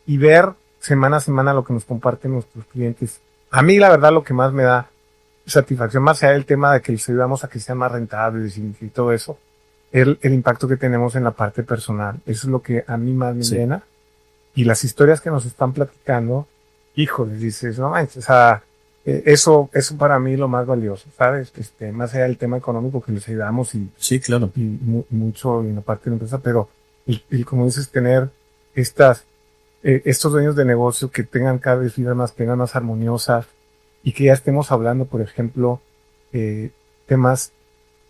B: Y ver semana a semana lo que nos comparten nuestros clientes. A mí, la verdad, lo que más me da satisfacción, más allá del tema de que les ayudamos a que sean más rentables y todo eso, el impacto que tenemos en la parte personal. Eso es lo que a mí más me llena. Y las historias que nos están platicando, híjoles, dices, no manches, o sea, eso para mí es lo más valioso, ¿sabes? Más allá del tema económico que les ayudamos y,
A: sí, claro,
B: y mucho en la parte de la empresa, pero el como dices, tener estos dueños de negocio que tengan cada vez vidas más, tengan más armoniosas y que ya estemos hablando, por ejemplo, temas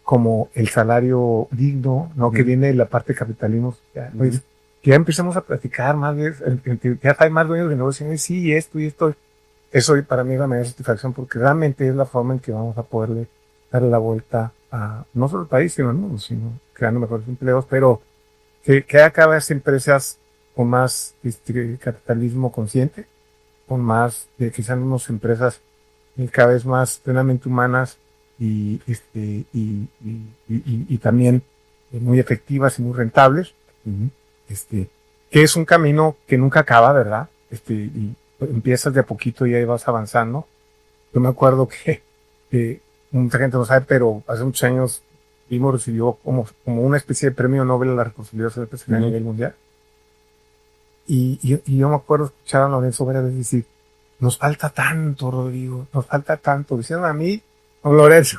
B: como el salario digno, ¿no? Que viene de la parte de capitalismo social, ¿no? Que ya empecemos a platicar más de, ya hay más dueños de negocio, y sí, esto y esto. Eso para mí es la mayor satisfacción, porque realmente es la forma en que vamos a poderle darle la vuelta a no solo el país, sino al mundo, sino creando mejores empleos, pero que haya cada vez empresas con más capitalismo consciente, con más, que sean unas empresas cada vez más plenamente humanas y también muy efectivas y muy rentables. Que es un camino que nunca acaba, ¿verdad? Y empiezas de a poquito y ahí vas avanzando. Yo me acuerdo que mucha gente no sabe, pero hace muchos años Vimo recibió como una especie de premio Nobel a la reconciliación empresarial a nivel mundial. Y yo me acuerdo escuchar a Lorenzo varias veces decir, nos falta tanto, Rodrigo, nos falta tanto. Decían a mí, don Lorenzo,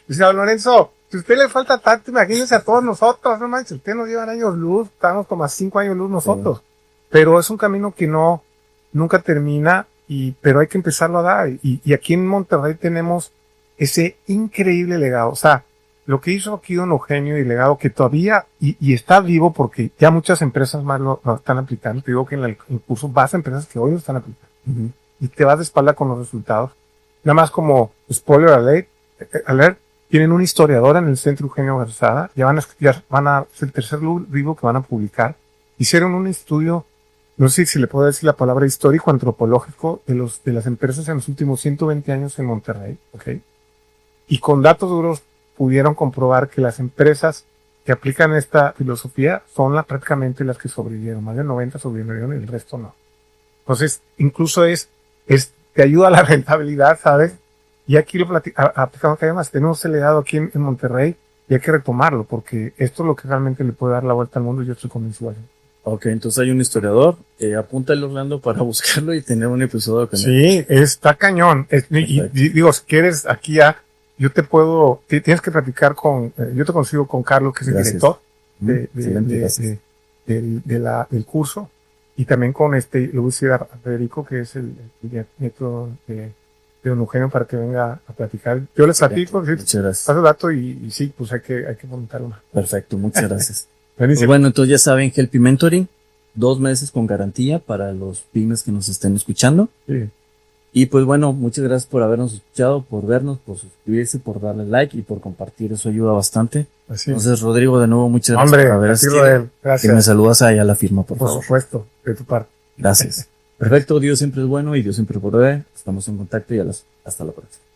B: decía, don Lorenzo, si a usted le falta tanto, imagínense a todos nosotros, no manches, usted nos lleva años luz, estamos como a 5 años luz nosotros. Sí. Pero es un camino que nunca termina, pero hay que empezarlo a dar. Y aquí en Monterrey tenemos ese increíble legado. O sea, lo que hizo aquí don Eugenio y el legado que todavía, y está vivo porque ya muchas empresas más lo están aplicando. Te digo que en el curso vas a empresas que hoy lo están aplicando. Y te vas de espalda con los resultados. Nada más como spoiler alert, tienen un historiador en el Centro Eugenio Garzada, ya van a, es el tercer libro que van a publicar. Hicieron un estudio, no sé si le puedo decir la palabra histórico, antropológico, de las empresas en los últimos 120 años en Monterrey, ¿ok? Y con datos duros pudieron comprobar que las empresas que aplican esta filosofía son prácticamente las que sobrevivieron. Más del 90 sobrevivieron y el resto no. Entonces, incluso te ayuda a la rentabilidad, ¿sabes? Y aquí lo aplicamos que además tenemos el legado aquí en Monterrey y hay que retomarlo porque esto es lo que realmente le puede dar la vuelta al mundo y yo estoy convencido de eso.
A: Ok, entonces hay un historiador, apúntale Orlando para buscarlo y tener un episodio con él.
B: Sí, está cañón. Y digo, si quieres aquí ya, yo te puedo, tienes que platicar yo te consigo con Carlos, que es el director del curso, y también con le voy a decir a Federico, que es el nieto de don Eugenio, para que venga a platicar. Yo les platico,
A: muchas gracias.
B: Paso el dato y sí, pues hay que montar una.
A: Perfecto, muchas gracias.
B: Pues
A: bueno, entonces ya saben, Helpy Mentoring, 2 meses con garantía para los pymes que nos estén escuchando.
B: Sí.
A: Y pues bueno, muchas gracias por habernos escuchado, por vernos, por suscribirse, por darle like y por compartir. Eso ayuda bastante.
B: Así.
A: Entonces, Rodrigo, de nuevo, muchas gracias
B: Hombre,
A: por haber
B: así
A: asistido.
B: Rodel, gracias.
A: Que me saludas ahí a la firma, por
B: Por
A: favor.
B: supuesto, de tu parte.
A: Gracias. Perfecto, Dios siempre es bueno y Dios siempre provee. Estamos en contacto y hasta la próxima.